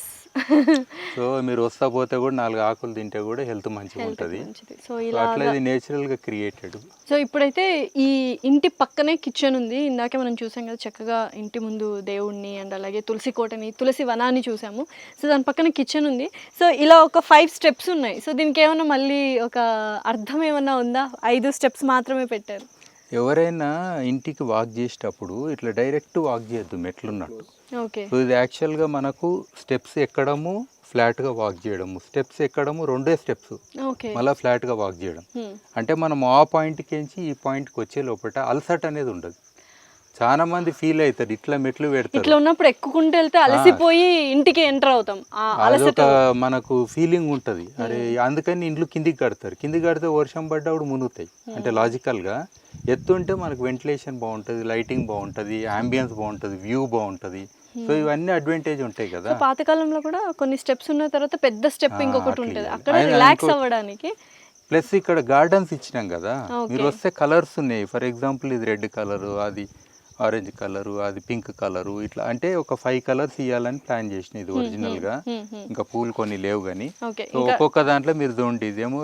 సో మీరు వస్తా పోతే కూడా 4 ఆకులు తింటే కూడా హెల్త్ మంచిగా ఉంటుంది. సో అట్లా ఇది నేచురల్ గా క్రియేటెడ్. సో ఇప్పుడైతే ఈ ఇంటి పక్కనే కిచెన్ ఉంది. ఇందాకే మనం చూసాం కదా, చక్కగా ఇంటి ముందు దేవుణ్ణి అండ్ అలాగే తులసి కోటని, తులసి వనాన్ని చూసాము. సో దాని పక్కన కిచెన్ ఉంది. సో ఇలా ఒక 5 స్టెప్స్ ఉన్నాయి. సో దీనికి ఏమన్నా మళ్ళీ ఒక అర్థం ఏమన్నా ఉందా? 5 స్టెప్స్ మాత్రమే పెట్టారు. ఎవరైనా ఇంటికి వాక్ చేసేటప్పుడు ఇట్లా డైరెక్ట్ వాక్ చేయొద్దు మెట్లున్నట్టు. ఓకే. సో ఇది యాక్చువల్గా మనకు స్టెప్స్ ఎక్కడము, ఫ్లాట్గా వాక్ చేయడము, స్టెప్స్ ఎక్కడము, 2 స్టెప్స్ ఓకే. మళ్ళీ ఫ్లాట్గా వాక్ చేయడం. అంటే మనం ఆ పాయింట్కి ఈ పాయింట్కి వచ్చే లోపల అలసట అనేది ఉండదు. చాలా మంది ఫీల్ అవుతారు ఇట్లా మెట్లు పెడతారు, ఇట్లా ఉన్నప్పుడు ఎక్కుకుంటూ వెళ్తే అలసిపోయి ఇంటికి ఎంటర్ అవుతాం. అదొక మనకు ఫీలింగ్ ఉంటుంది. అరే అందుకని ఇంట్లో కిందికి కడతారు. కిందికి కడితే వర్షం పడ్డప్పుడు మునుగుతాయి. అంటే లాజికల్గా ఎత్తుంటే మనకు వెంటిలేషన్ బాగుంటుంది, లైటింగ్ బాగుంటుంది, అంబియన్స్ బాగుంటుంది, వ్యూ బాగుంటుంది. సో ఇవన్నీ అడ్వాంటేజ్ ఉంటాయి కదా. పాతకాలంలో కూడా కొన్ని స్టెప్స్ ఉన్న తర్వాత పెద్ద స్టెప్ ఇంకొకటి ఉంటుంది, అక్కడ రిలాక్స్ అవ్వడానికి. ప్లస్ ఇక్కడ గార్డెన్స్ ఇచ్చినాం కదా, మీరు వస్తే కలర్స్ ఉన్నాయి. ఫర్ ఎగ్జాంపుల్ ఇది రెడ్ కలరు, అది ఆరెంజ్ కలరు, అది పింక్ కలరు, ఇట్లా అంటే ఒక 5 కలర్స్ ఇవ్వాలని ప్లాన్ చేసిన. ఇది ఒరిజినల్ గా ఇంకా పూలు కొన్ని లేవు కానీ. సో ఒక్కొక్క దాంట్లో మీరు చూడండి, ఇదేమో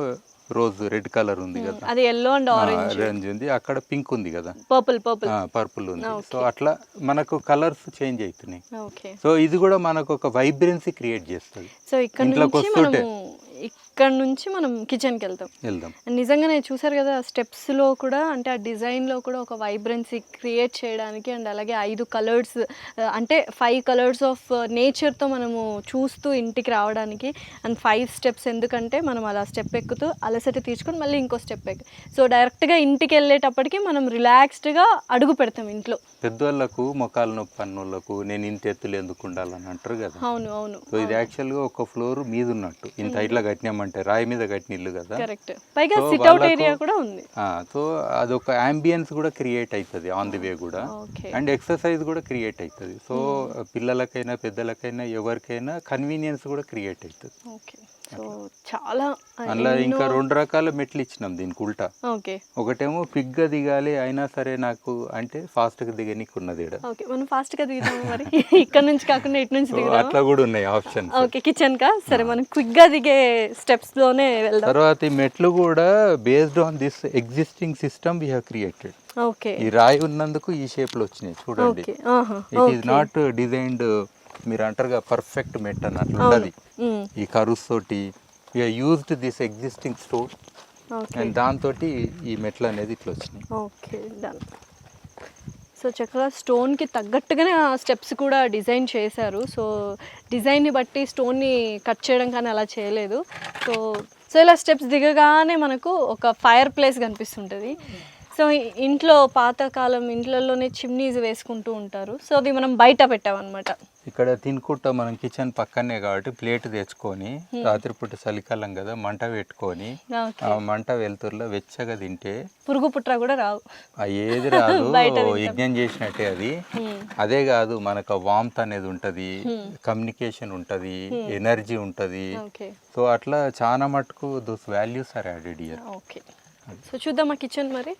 రోజ్ రెడ్ కలర్ ఉంది కదా, అది ఎల్లో అండ్ ఆరెంజ్ ఉంది, అక్కడ పింక్ ఉంది కదా, పర్పుల్ ఉంది. సో అట్లా మనకు కలర్స్ చేంజ్ అవుతున్నాయి. సో ఇది కూడా మనకు ఒక వైబ్రెన్సీ క్రియేట్ చేస్తుంది. సో ఇంట్లోకి వస్తుంటే ఇక్కడ నుంచి మనం కిచెన్కి వెళ్దాం. నిజంగానే చూసారు కదా, స్టెప్స్లో కూడా అంటే ఆ డిజైన్లో కూడా ఒక వైబ్రెన్సీ క్రియేట్ చేయడానికి అండ్ అలాగే 5 కలర్స్ అంటే 5 కలర్స్ ఆఫ్ నేచర్తో మనము చూస్తూ ఇంటికి రావడానికి. అండ్ 5 స్టెప్స్ ఎందుకంటే మనం అలా స్టెప్ ఎక్కుతూ అలసట తీర్చుకొని మళ్ళీ ఇంకో స్టెప్ ఎక్కు. సో డైరెక్ట్గా ఇంటికి వెళ్ళేటప్పటికి మనం రిలాక్స్డ్గా అడుగు పెడతాం ఇంట్లో. పెద్దవాళ్ళకు మొక్కలు నొప్పి పన్నులకు నేను ఇంత ఎత్తులు ఎందుకు ఉండాలని అంటారు కదా. అవును. సో ఇది యాక్చువల్గా ఒక ఫ్లోర్ మీద ఉన్నట్టు, ఇంత ఇట్లా కట్టినామంటే రాయి మీద కట్టిన ఇల్లు కదా. కరెక్ట్. పైగా సిట్ అవుట్ ఏరియా కూడా ఉంది. సో అదొక అంబియన్స్ కూడా క్రియేట్ అవుతుంది ఆన్ ది వే కూడా. అండ్ ఎక్సర్సైజ్ కూడా క్రియేట్ అవుతుంది. సో పిల్లలకైనా పెద్దలకైనా ఎవరికైనా కన్వీనియన్స్ కూడా క్రియేట్ అవుతుంది. ఓకే. సో చాలా అందులో ఇంకా 2 రకాల మెట్లు ఇచ్చినాం దీనికి ఉల్టా. ఓకే. ఒకటేమో క్విక్గా దిగాలి అయినా సరే నాకు అంటే ఫాస్ట్గా దిగనీకి ఉన్నది. ఓకే, మనం ఫాస్ట్గా దిగుదాము మరి. ఇక్కడ నుంచి కాకుండా ఇటు నుంచి దిగుదాం, అట్లా కూడా ఉన్నాయి ఆప్షన్. ఓకే, కిచెన్ కా సరే మనం క్విక్గా దిగే స్టెప్స్ లోనే వెళ్దాం. తర్వాత ఈ మెట్లు కూడా based on this existing system we have created. Okay. ఈ రాయి ఉన్నందుకు ఈ షేప్ లో వచ్చినాయి చూడండి. ఇట్ ఈస్ నాట్ డిజైన్డ్ మీరు అంటారుగా పర్ఫెక్ట్ మెట్ అన్నట్లు ఉండదు. ఈ కరుస్ తోటి used this existing stone and దాంతో ఈ మెట్లు అనేది ఇట్లా వచ్చినాయి. Okay, done. సో చక్కగా స్టోన్కి తగ్గట్టుగానే ఆ స్టెప్స్ కూడా డిజైన్ చేశారు. సో డిజైన్ని బట్టి స్టోన్ని కట్ చేయడం కానీ అలా చేయలేదు. సో ఇలా స్టెప్స్ దిగగానే మనకు ఒక ఫైర్ ప్లేస్ కనిపిస్తుంటుంది. సో ఇంట్లో పాతకాలం ఇంట్లలోనే చిమ్నీస్ వేసుకుంటూ ఉంటారు. సో అది మనం బయట పెట్టామన్నమాట. ఇక్కడ తినుకుంటా మనం కిచెన్ పక్కనే కాబట్టి ప్లేట్ తెచ్చుకొని రాత్రిపూట చలికాలం కదా మంట పెట్టుకొని ఆ మంట వెలుతురులో వెచ్చగా తింటే పురుగు పుట్ర కూడా రావు, ఏది రాదు. యజ్ఞం చేసినట్టే అది. అదే కాదు మనకు వామ్త్ అనేది ఉంటది, కమ్యూనికేషన్ ఉంటది, ఎనర్జీ ఉంటది. సో అట్లా చాలా మటుకు those values are added here. Okay. So చూద్దామా కిచెన్ మరి.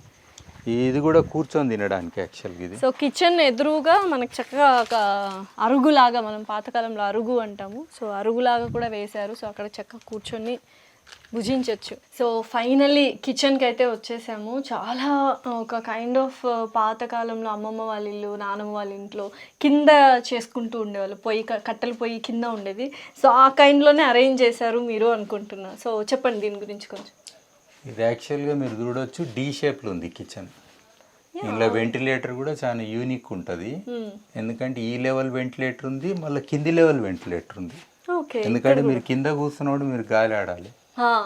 ఇది కూడా కూర్చొని తినడానికి యాక్చువల్గా ఇది. సో కిచెన్ ఎదురుగా మనకు చక్కగా ఒక అరుగులాగా, మనం పాతకాలంలో అరుగు అంటాము, సో అరుగులాగా కూడా వేశారు. సో అక్కడ చక్కగా కూర్చొని భుజించవచ్చు. సో ఫైనల్లీ కిచెన్కి అయితే వచ్చేసాము. చాలా ఒక కైండ్ ఆఫ్ పాతకాలంలో అమ్మమ్మ వాళ్ళ ఇల్లు, నానమ్మ వాళ్ళ ఇంట్లో కింద చేసుకుంటూ ఉండేవాళ్ళు, పొయ్యి కట్టెల పొయ్యి కింద ఉండేది. సో ఆ కైండ్లోనే అరేంజ్ చేశారు మీరు అనుకుంటున్నా. సో చెప్పండి దీని గురించి కొంచెం. ఇది యాక్చువల్గా మీరు చూడవచ్చు డి షేప్లో ఉంది కిచెన్. ఇందులో వెంటిలేటర్ కూడా చాలా యూనిక్ ఉంటుంది. ఎందుకంటే ఈ లెవెల్ వెంటిలేటర్ ఉంది, మళ్ళీ కింది లెవెల్ వెంటిలేటర్ ఉంది. ఎందుకంటే మీరు కింద కూర్చున్నోడు మీరు గాలి ఆడాలి,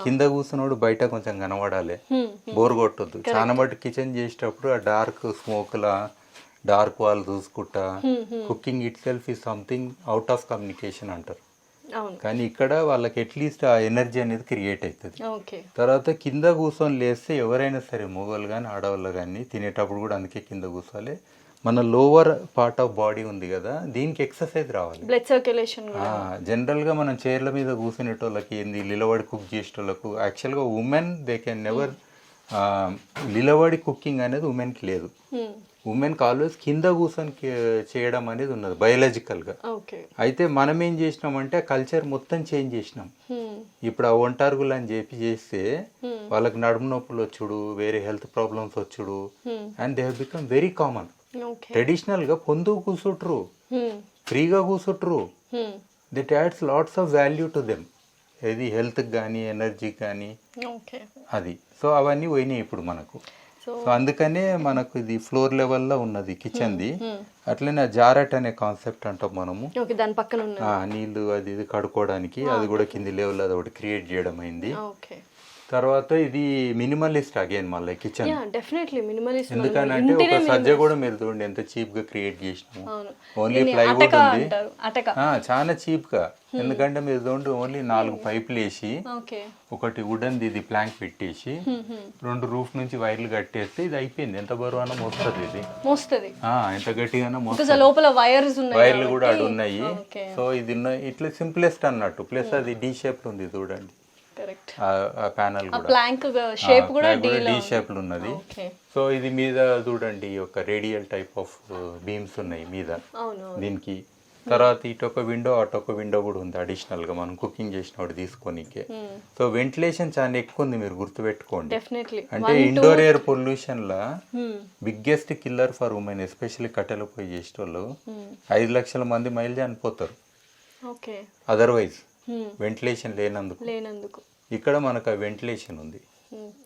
కింద కూర్చున్నోడు బయట కొంచెం కనబడాలి, బోర్ కొట్టొద్దు. చాలా మటు కిచెన్ చేసేటప్పుడు ఆ డార్క్ స్మోక్లా డార్క్ వాల్ చూసుకుంటా cooking it self is something out of communication అంటారు. కానీ ఇక్కడ వాళ్ళకి అట్లీస్ట్ ఆ ఎనర్జీ అనేది క్రియేట్ అవుతుంది. తర్వాత కింద కూర్చొని లేస్తే ఎవరైనా సరే మొగోళ్ళు కానీ ఆడవాళ్ళు కానీ తినేటప్పుడు కూడా అందుకే కింద కూర్చోవాలి. మన లోవర్ పార్ట్ ఆఫ్ బాడీ ఉంది కదా, దీనికి ఎక్సర్సైజ్ రావాలి, బ్లడ్ సర్క్యులేషన్. జనరల్గా మనం చైర్ల మీద కూర్చునేటోళ్ళకి ఏంది నిలబడి కుక్ చేసేటోళ్ళకు యాక్చువల్గా ఉమెన్ దే కెన్ నెవర్ నిలబడి కుకింగ్ అనేది ఉమెన్కి లేదు. ఉమెన్కి ఆల్వేస్ కింద కూర్చొని చేయడం అనేది ఉన్నది బయోలాజికల్గా. ఓకే. అయితే మనం ఏం చేసినామంటే ఆ కల్చర్ మొత్తం చేంజ్ చేసినాం. ఇప్పుడు ఆ ఒంటారుగులు అని చెప్పి చేస్తే వాళ్ళకి నడుము నొప్పులు వచ్చుడు, వేరే హెల్త్ ప్రాబ్లమ్స్ వచ్చుడు, and they have become very common. ట్రెడిషనల్గా పొందుకు కూర్చుంటారు, ఫ్రీగా కూర్చుంటారు. That adds lots of value to them. ఇది హెల్త్కి కానీ ఎనర్జీకి కానీ అది. సో అవన్నీ పోయినాయి ఇప్పుడు మనకు. సో అందుకనే మనకు ఇది ఫ్లోర్ లెవెల్లో ఉన్నది కిచెన్ది. అట్లనే జారెట్ అనే కాన్సెప్ట్ అంటాం మనము. దాని పక్కన నీళ్లు అది ఇది కడుక్కోవడానికి, అది కూడా కింది లెవెల్ అది ఒకటి క్రియేట్ చేయడం అయింది. తర్వాత ఇది మినిమలిస్ట్ అగైన్ మళ్ళీ కిచెన్. ఎందుకనంటే ఒక సజ్జ కూడా మీరు చూడండి ఎంత చీప్ గా క్రియేట్ చేసినాము. ఓన్లీ ప్లైవుడ్ ఉంది, చాలా చీప్ గా. ఎందుకంటే మీరు చూడండి ఓన్లీ 4 పైపులు వేసి ఒకటి వుడెన్ ఇది ప్లాంక్ పెట్టేసి 2 రూఫ్ నుంచి వైర్లు కట్టేస్తే ఇది అయిపోయింది. ఎంత బరువు మోస్తుంది ఇది, ఎంత గట్టిగానో మోస్తుంది. వైర్లు కూడా అటు ఉన్నాయి. సో ఇది ఇట్లా సింప్లెస్ట్ అన్నట్టు. ప్లస్ అది డి షేప్ ఉంది చూడండి, ప్యానల్ కూడా డి షేప్ ఉన్నది. సో ఇది మీద చూడండి ఒక రేడియల్ టైప్ ఆఫ్ బీమ్స్ ఉన్నాయి మీద దీనికి. తర్వాత ఇటొక విండో అటొక విండో కూడా ఉంది అడిషనల్ గా మనం కుకింగ్ చేసినప్పుడు తీసుకోనికే. సో వెంటిలేషన్ చాలా ఎక్కువ ఉంది, మీరు గుర్తుపెట్టుకోండి. అంటే ఇండోర్ ఎయిర్ పొల్యూషన్ లా biggest killer for women, especially కట్టెలు పోయి చేసేటోళ్ళు 5 లక్షల మంది మైలు చనిపోతారు అదర్వైజ్ వెంటిలేషన్ లేనందుకు. ఇక్కడ మనకు ఆ వెంటిలేషన్ ఉంది.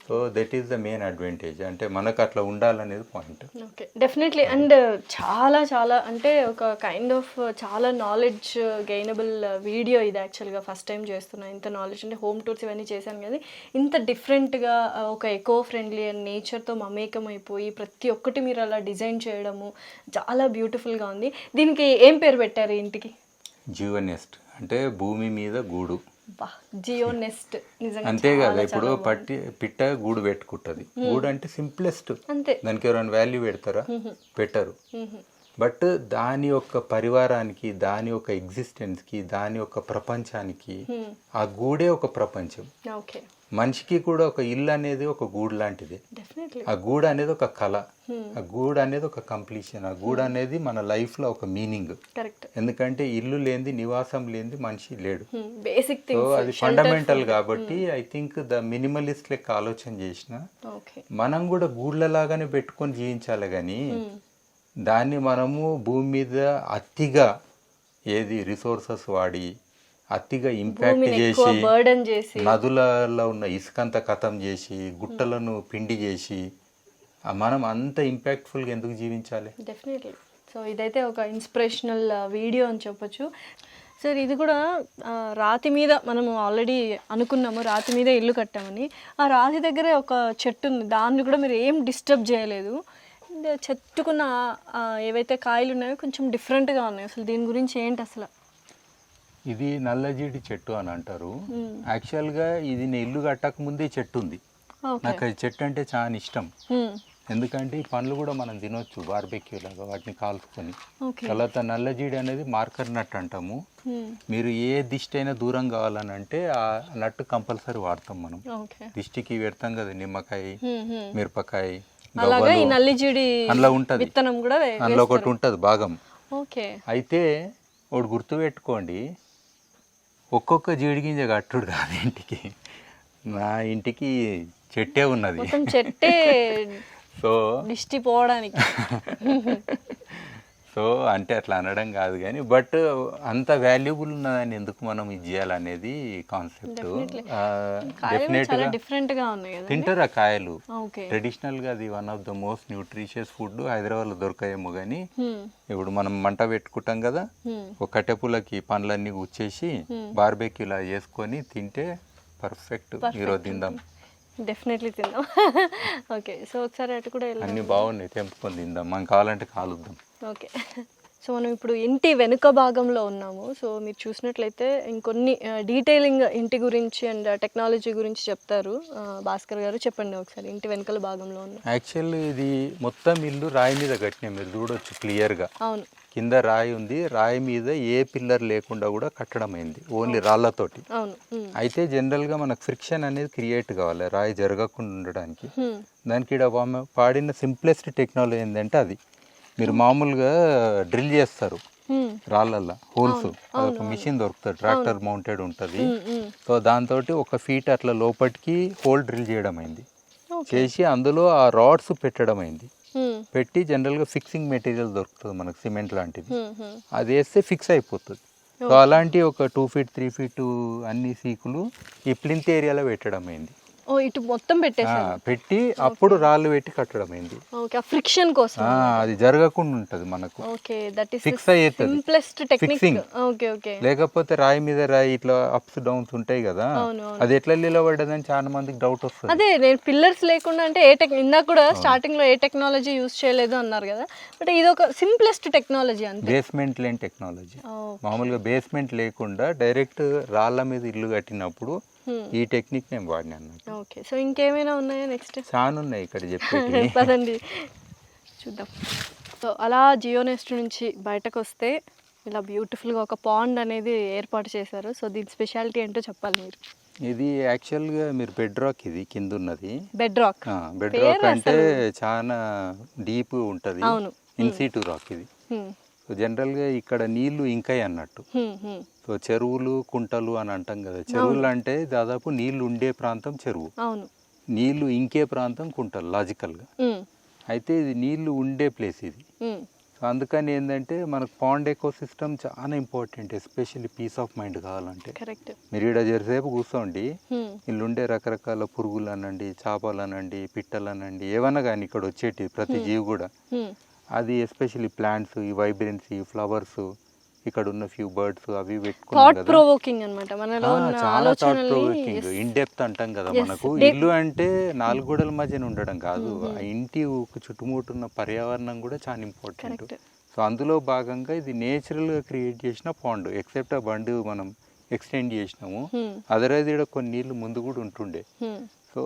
So that is the main advantage. అంటే మనకు అట్లా ఉండాలనేది పాయింట్. Okay, definitely. అండ్ చాలా చాలా అంటే ఒక కైండ్ ఆఫ్ చాలా నాలెడ్జ్ గెయినబుల్ వీడియో ఇది. యాక్చువల్గా ఫస్ట్ టైం చేస్తున్నా ఇంత నాలెడ్జ్. అంటే హోమ్ టూర్స్ ఇవన్నీ చేశాను కానీ ఇంత డిఫరెంట్గా ఒక ఎకో ఫ్రెండ్లీ అండ్ నేచర్తో మమేకం అయిపోయి ప్రతి ఒక్కటి మీరు అలా డిజైన్ చేయడము చాలా బ్యూటిఫుల్గా ఉంది. దీనికి ఏం పేరు పెట్టారు ఇంటికి? జియోనెస్ట్ అంటే భూమి మీద గూడు. జియోనెస్ట్ అంతే కదా. ఇప్పుడు పిట్ట గూడు పెట్టుకుంటది. గూడు అంటే సింప్లెస్ట్, దానికి ఎవరైనా వాల్యూ పెడతారా? పెట్టరు. బట్ దాని యొక్క పరివారానికి, దాని యొక్క ఎగ్జిస్టెన్స్ కి, దాని యొక్క ప్రపంచానికి ఆ గూడే ఒక ప్రపంచం. మనిషికి కూడా ఒక ఇల్లు అనేది ఒక గూడు లాంటిది. ఆ గూడు అనేది ఒక కళ, ఆ గూడు అనేది ఒక కంప్లీషన్, ఆ గూడు అనేది మన లైఫ్ లో ఒక మీనింగ్. ఎందుకంటే ఇల్లు లేనిది, నివాసం లేనిది మనిషి లేడు. సో అది ఫండమెంటల్ కాబట్టి ఐ థింక్ ద మినిమలిస్ట్ లెక్క ఆలోచన చేసిన మనం కూడా గూడ్లలాగానే పెట్టుకొని జీవించాలి. కానీ దాన్ని మనము భూమి మీద అతిగా రిసోర్సెస్ వాడి అతిగా ఇంపాక్ట్ చేసి నదులలో ఉన్న ఇసుకంతా ఖతం చేసి గుట్టలను పిండి చేసి మనం అంత ఇంపాక్ట్ఫుల్గా ఎందుకు జీవించాలి? డెఫినెట్లీ. సో ఇదైతే ఒక ఇన్స్పిరేషనల్ వీడియో అని చెప్పొచ్చు. సార్ ఇది కూడా రాతి మీద మనము ఆల్రెడీ అనుకున్నాము, రాతి మీద ఇల్లు కట్టామని. ఆ రాతి దగ్గరే ఒక చెట్టు ఉంది, దాన్ని కూడా మీరు ఏం డిస్టర్బ్ చేయలేదు. చెట్టుకున్న ఏవైతే కాయలు ఉన్నాయో కొంచెం డిఫరెంట్గా ఉన్నాయి. అసలు దీని గురించి ఏంటి అసలు? ఇది నల్లజీడి చెట్టు అని అంటారు. యాక్చువల్గా ఇది నేను ఇల్లు కట్టక ముందే చెట్టు ఉంది. నాకు అది చెట్టు అంటే చాలా ఇష్టం. ఎందుకంటే ఈ పండ్లు కూడా మనం తినొచ్చు బార్బెక్యూ లాగా వాటిని కాల్చుకొని. తర్వాత నల్లజీడి అనేది మార్కర్ నట్ అంటాము. మీరు ఏ దిష్టి అయినా దూరం కావాలని అంటే ఆ నట్టు కంపల్సరీ వాడతాం మనం. దిష్టికి పెడతాం కదా, నిమ్మకాయ, మిరపకాయ, అందులో ఉంటుంది. అందులో ఒకటి ఉంటుంది భాగం. అయితే ఒకటి గుర్తుపెట్టుకోండి, ఒక్కొక్క జీడి గింజ కట్టుడు కాదు ఇంటికి. నా ఇంటికి చెట్టే ఉన్నది, చెట్టే. సో దిష్టి పోవడానికి. సో అంటే అట్లా అనడం కాదు కానీ బట్ అంత వాల్యుబుల్ ఉన్నదాన్ని ఎందుకు మనం ఇది చేయాలనేది కాన్సెప్ట్. తింటారు ఆ కాయలు. ట్రెడిషనల్ గా అది one of the most nutritious food. Hyderabad లో దొరకాయేమో కానీ ఇప్పుడు మనం మంట పెట్టుకుంటాం కదా, ఒక కట్టెపులకి పండ్లన్నీ గుచ్చేసి బార్బెక్యూలా చేసుకొని తింటే పర్ఫెక్ట్. ఈరోజు తిందాం, డెఫినెట్లీ తిందాం. ఓకే, సో ఒకసారి అటు కూడా అన్ని బాగున్నాయి, తెంపుకొని తిందాం. మనం కావాలంటే కాలుద్దాం. ఓకే, సో మనం ఇప్పుడు ఇంటి వెనుక భాగంలో ఉన్నాము. సో మీరు చూసినట్లయితే ఇంకొన్ని డీటెయిలింగ్ ఇంటి గురించి అండ్ టెక్నాలజీ గురించి చెప్తారు భాస్కర్ గారు. చెప్పండి ఒకసారి ఇంటి వెనుకల భాగంలో ఉన్న. యాక్చువల్లీ ఇది మొత్తం ఇల్లు రాయి మీద కట్టినాయి, మీరు చూడొచ్చు క్లియర్గా. అవును, కింద రాయి ఉంది, రాయి మీద ఏ పిల్లర్ లేకుండా కూడా కట్టడం అయింది, ఓన్లీ రాళ్ళతోటి. అవును. అయితే జనరల్గా మనకు ఫ్రిక్షన్ అనేది క్రియేట్ కావాలి రాయి జరగకుండా ఉండడానికి. దానికి ఇక్కడ పాడిన సింప్లెస్ట్ టెక్నాలజీ ఏంటంటే అది మీరు మామూలుగా డ్రిల్ చేస్తారు రాళ్ళల్లో హోల్స్, అదొక మిషన్ దొరుకుతుంది, ట్రాక్టర్ మౌంటెడ్ ఉంటుంది. సో దాంతో ఒక ఫీట్ అట్లా లోపలికి హోల్ డ్రిల్ చేయడం అయింది, చేసి అందులో ఆ రాడ్స్ పెట్టడం అయింది. పెట్టి జనరల్గా ఫిక్సింగ్ మెటీరియల్ దొరుకుతుంది మనకు, సిమెంట్ లాంటిది, అది వేస్తే ఫిక్స్ అయిపోతుంది. సో అలాంటి ఒక 2 feet 3 feet అన్ని సీకులు ఈ ప్లింత్ ఏరియాలో పెట్టడం అయింది. ఓ ఇటు మొత్తం పెట్టేసారు. పెట్టి అప్పుడు రాళ్ళు పెట్టి కట్టడం అయింది. ఓకే, ఫ్రిక్షన్ కోసం అది జరగకుండా ఉంటది మనకు. ఓకే, దట్ ఇస్ ఫిక్స్ అయ్యేది simplest technique. Fixing. Okay okay. లేకపోతే రాయి మీద రాయి ఇట్లా అప్స్ డౌన్స్ ఉంటాయి కదా, అది ఎట్లా నిలబడ్డదని చాలా మందికి డౌట్ వస్తుంది. అదే నేను పిల్లర్స్ లేకుండా అంటే ఇందాక కూడా స్టార్టింగ్ లో ఏ టెక్నాలజీ యూజ్ చేయలేదు అన్నారు కదా, బట్ ఇది ఒక సింప్లెస్ట్ టెక్నాలజీ అంతే. బేస్మెంట్ లేని టెక్నాలజీ. మామూలుగా బేస్మెంట్ లేకుండా డైరెక్ట్ రాళ్ళ మీద ఇల్లు కట్టినప్పుడు ఈ టెక్నిక్ నేను వాడినా అన్నట్టు. ఓకే, సో ఇంకేమైనా ఉన్నాయా నెక్స్ట్? చాలా ఉన్నాయి ఇక్కడ చెప్పేది. పదండి చూద్దాం. సో అలా జియో నెస్ట్ నుంచి బయటకు వస్తే ఇలా బ్యూటిఫుల్గా ఒక పాండ్ అనేది ఏర్పాటు చేశారు. సో దీని స్పెషాలిటీ ఏంటో చెప్పాలి మీరు. ఇది యాక్చువల్గా మీరు బెడ్ రాక్, ఇది కింద ఉన్నది బెడ్ రాక్. బెడ్ రాక్ అంటే చాలా డీప్ ఉంటుంది, ఇన్సిటు రాక్ ఇది. సో జనరల్గా ఇక్కడ నీళ్లు ఇంకాయి అన్నట్టు. సో చెరువులు కుంటలు అని అంటాం కదా, చెరువులు అంటే దాదాపు నీళ్లు ఉండే ప్రాంతం చెరువు, నీళ్లు ఇంకే ప్రాంతం కుంటలు లాజికల్గా. అయితే ఇది నీళ్లు ఉండే ప్లేస్ ఇది. సో అందుకని ఏంటంటే మనకు పాండ్ ఎకో సిస్టమ్ చాలా important, especially peace of mind కావాలంటే. మీరు ఇక్కడ జరసేపు కూర్చోండి, ఇల్లుండే రకరకాల పురుగులు అనండి, చేపలు అనండి, పిట్టలు అనండి, ఏమన్నా కానీ ఇక్కడ వచ్చేటి ప్రతి జీవి కూడా, అది ఎస్పెషల్లీ ప్లాంట్స్, ఈ వైబ్రెన్స్, ఈ ఫ్లవర్స్, ఇక్కడ ఉన్న ఫ్యూ బర్డ్స్ అవి పెట్టుకున్నాం కదా, చాలా థాట్ ప్రొవోకింగ్, ఇన్ డెప్త్ అంటాం కదా. మనకు ఇల్లు అంటే 4 గోడల మధ్యన ఉండడం కాదు, ఆ ఇంటి చుట్టుముట్టున్న పర్యావరణం కూడా చాలా ఇంపార్టెంట్. సో అందులో భాగంగా ఇది నేచురల్గా క్రియేట్ చేసిన పాండ్, ఎక్సెప్ట్ ఆ బండ్ మనం ఎక్స్టెండ్ చేసినాము, అదర్వైజ్ ఇక్కడ కొన్ని నీళ్లు ముందు కూడా ఉంటుండే. సో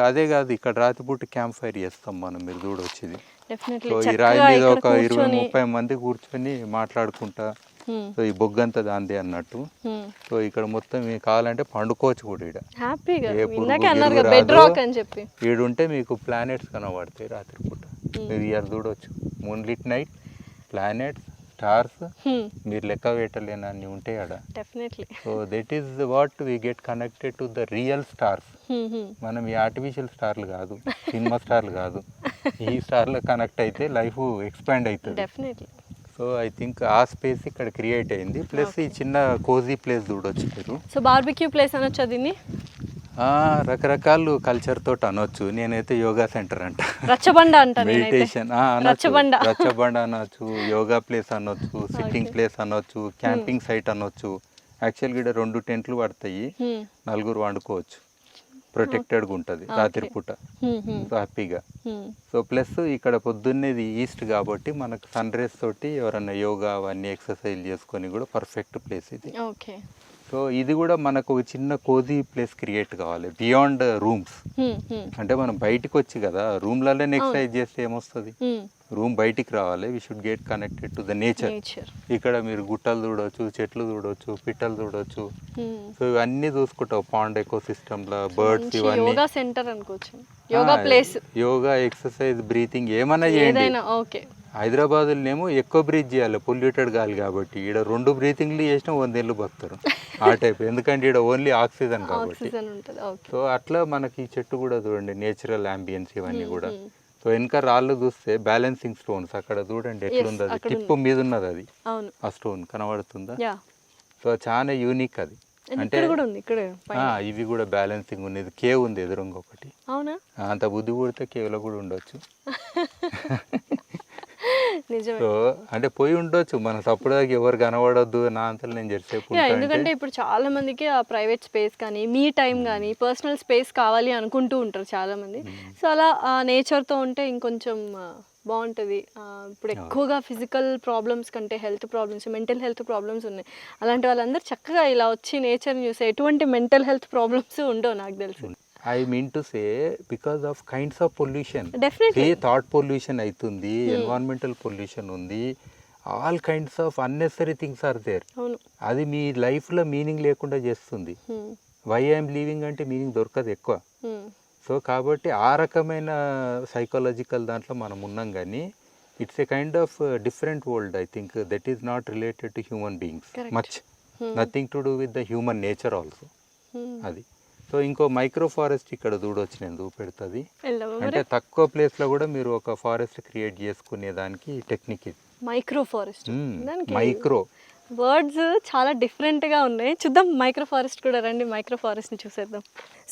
అదే కాదు, ఇక్కడ రాత్రిపూట క్యాంప్ ఫైర్ చేస్తాం మనం, మీరు చూడొచ్చేది. సో ఈ రాయి మీద ఒక 20-30 మంది కూర్చొని మాట్లాడుకుంటా, సో ఈ బొగ్గంతా దాందే అన్నట్టు. సో ఇక్కడ మొత్తం మీకు కావాలంటే పండుకోవచ్చు కూడా, ఈడుంటే మీకు ప్లానెట్స్ కనబడతాయి రాత్రిపూట, మీరు ఇయర్ చూడవచ్చు. Moon lit night, planets, stars, మీరు లెక్క వేయటలేని అన్ని ఉంటాయి ఆడ. So that is what we get connected to the real stars. మనం ఈ ఆర్టిఫిషియల్ స్టార్లు కాదు, సినిమా స్టార్లు కాదు, ఈ స్టార్లో కనెక్ట్ అయితే లైఫ్ ఎక్స్పాండ్ అవుతుంది. సో ఐ థింక్ ఆ స్పేస్ ఇక్కడ క్రియేట్ అయింది. ప్లస్ ఈ చిన్న కోజీ ప్లేస్ చూడొచ్చు మీరు. సో బార్బిక్యూ ప్లేస్ అనొచ్చు దీన్ని, రకరకాల కల్చర్ తోటి అనొచ్చు. నేనైతే యోగా సెంటర్ అంట, రచ్చబండ అంట, మెడిటేషన్ రచ్చబండ అనొచ్చు, యోగా ప్లేస్ అనొచ్చు, సిట్టింగ్ ప్లేస్ అనొచ్చు, క్యాంపింగ్ సైట్ అనొచ్చు. యాక్చువల్గా ఇక్కడ 2 టెంట్లు పడతాయి, 4 వండుకోవచ్చు, ప్రొటెక్టెడ్గా ఉంటుంది రాత్రిపూట, సో హ్యాపీగా. సో ప్లస్ ఇక్కడ పొద్దున్నేది ఈస్ట్ కాబట్టి మనకు సన్ రైజ్ తోటి ఎవరన్నా యోగా అవన్నీ ఎక్సర్సైజ్ చేసుకొని కూడా పర్ఫెక్ట్ ప్లేస్ ఇది. సో ఇది కూడా మనకు ఒక చిన్న కోజీ ప్లేస్ క్రియేట్ కావాలి బియాండ్ రూమ్స్. అంటే మనం బయటకు వచ్చి కదా రూమ్లలో ఎక్సర్సైజ్ చేస్తే ఏమొస్తుంది, రూమ్ బయటికి రావాలి. We should get connected to the nature. ఇక్కడ మీరు గుట్టలు చూడవచ్చు, చెట్లు చూడవచ్చు, పిట్టలు చూడవచ్చు. సో ఇవన్నీ చూసుకుంటావు పాండ్ ఎకో సిస్టమ్ లో, బర్డ్స్, ఇవన్నీ యోగా సెంటర్ అనుకోవచ్చు, yoga place, yoga exercise, breathing ఏమన్నా చేయండి. హైదరాబాద్లోనేమో ఎక్కువ బ్రీత్ చేయాలి, పొల్యూటెడ్ గాలి కాబట్టి. ఇక్కడ 2 బ్రీతింగ్లు చేసినా 100 ఏళ్ళు బతుకుతారు ఆ టైప్, ఎందుకంటే ఇక్కడ ఓన్లీ ఆక్సిజన్ కాబట్టి. సో అట్లా మనకి చెట్టు కూడా చూడండి, నేచురల్ అంబియన్స్ ఇవన్నీ కూడా. సో వెనక రాళ్ళు చూస్తే బ్యాలెన్సింగ్ స్టోన్స్, అక్కడ చూడండి ఎట్లుంది, అది టిప్పు మీద ఉన్నది, అది ఆ స్టోన్ కనబడుతుందా. సో చాలా యూనిక్ అది. అంటే ఇవి కూడా బ్యాలెన్సింగ్ ఉన్నది. కేవ్ ఉంది ఎదురుంగా ఒకటి, అంత బుద్ధి పుడితే కేవ్లో కూడా ఉండొచ్చు. సో అంటే పోయి ఉండొచ్చు, మన సపోర్ట్ ఎవరు కనబడొద్దు నా అంతలో నేను జరిసేపు. ఎందుకంటే ఇప్పుడు చాలా మందికి ఆ ప్రైవేట్ స్పేస్ కానీ, మీ టైం కానీ, పర్సనల్ స్పేస్ కావాలి అనుకుంటూ ఉంటారు చాలా మంది. సో అలా నేచర్తో ఉంటే ఇంకొంచెం బాగుంటుంది. ఇప్పుడు ఎక్కువగా ఫిజికల్ ప్రాబ్లమ్స్ కంటే health problems, mental health problems ఉన్నాయి. అలాంటి వాళ్ళందరూ చక్కగా ఇలా వచ్చి నేచర్ని చూస్తే ఎటువంటి మెంటల్ హెల్త్ ప్రాబ్లమ్స్ ఉండవు నాకు తెలుసు. I mean to say because of kinds of pollution, thought pollution అవుతుంది, ఎన్వైరన్మెంటల్ పొల్యూషన్ ఉంది. All kinds of unnecessary things are there. అవును. అది మీ లైఫ్లో మీనింగ్ లేకుండా చేస్తుంది. వై ఐఎమ్ లీవింగ్ అంటే మీనింగ్ దొరకదు ఎక్కువ. సో కాబట్టి ఆ రకమైన సైకాలజికల్ దాంట్లో మనం ఉన్నాం, కానీ it's a kind of different world. I think that is not related to human beings much, nothing to do with the human nature also. అది. సో ఇంకో మైక్రో ఫారెస్ట్ ఇక్కడ చూడొచ్చు, నేను చూపెడుతుంది. అంటే తక్కువ ప్లేస్లో కూడా మీరు ఒక ఫారెస్ట్ క్రియేట్ చేసుకునే దానికి టెక్నిక్ ఇది మైక్రో ఫారెస్ట్. మైక్రో వర్డ్స్ చాలా డిఫరెంట్గా ఉన్నాయి. చూద్దాం మైక్రో ఫారెస్ట్ కూడా, రండి మైక్రో ఫారెస్ట్ని చూసేద్దాం.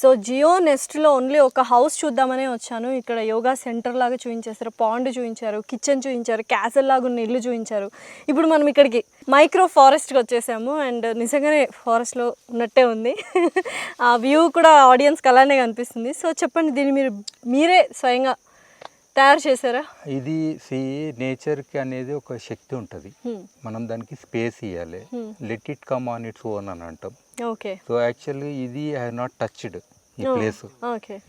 సో జియో నెస్ట్లో ఓన్లీ ఒక హౌస్ చూద్దామనే వచ్చాను. ఇక్కడ యోగా సెంటర్ లాగా చూపించేస్తారు, పాండ్ చూపించారు, కిచెన్ చూపించారు, క్యాసల్ లాగా ఉన్న ఇల్లు చూపించారు. ఇప్పుడు మనం ఇక్కడికి మైక్రో ఫారెస్ట్కి వచ్చేసాము. అండ్ నిజంగానే ఫారెస్ట్లో ఉన్నట్టే ఉంది. ఆ వ్యూ కూడా ఆడియన్స్కి అలానే కనిపిస్తుంది. సో చెప్పండి, దీన్ని మీరే స్వయంగా తయారు చేశారా? ఇది నేచర్కి అనేది ఒక శక్తి ఉంటుంది, మనం దానికి స్పేస్ ఇవ్వాలి. Let it come on its own అని అంటాం. ఓకే. సో యాక్చువల్లీ ఇది ఐ హావ్ నాట్ టచ్డ్ ఈ ప్లేస్.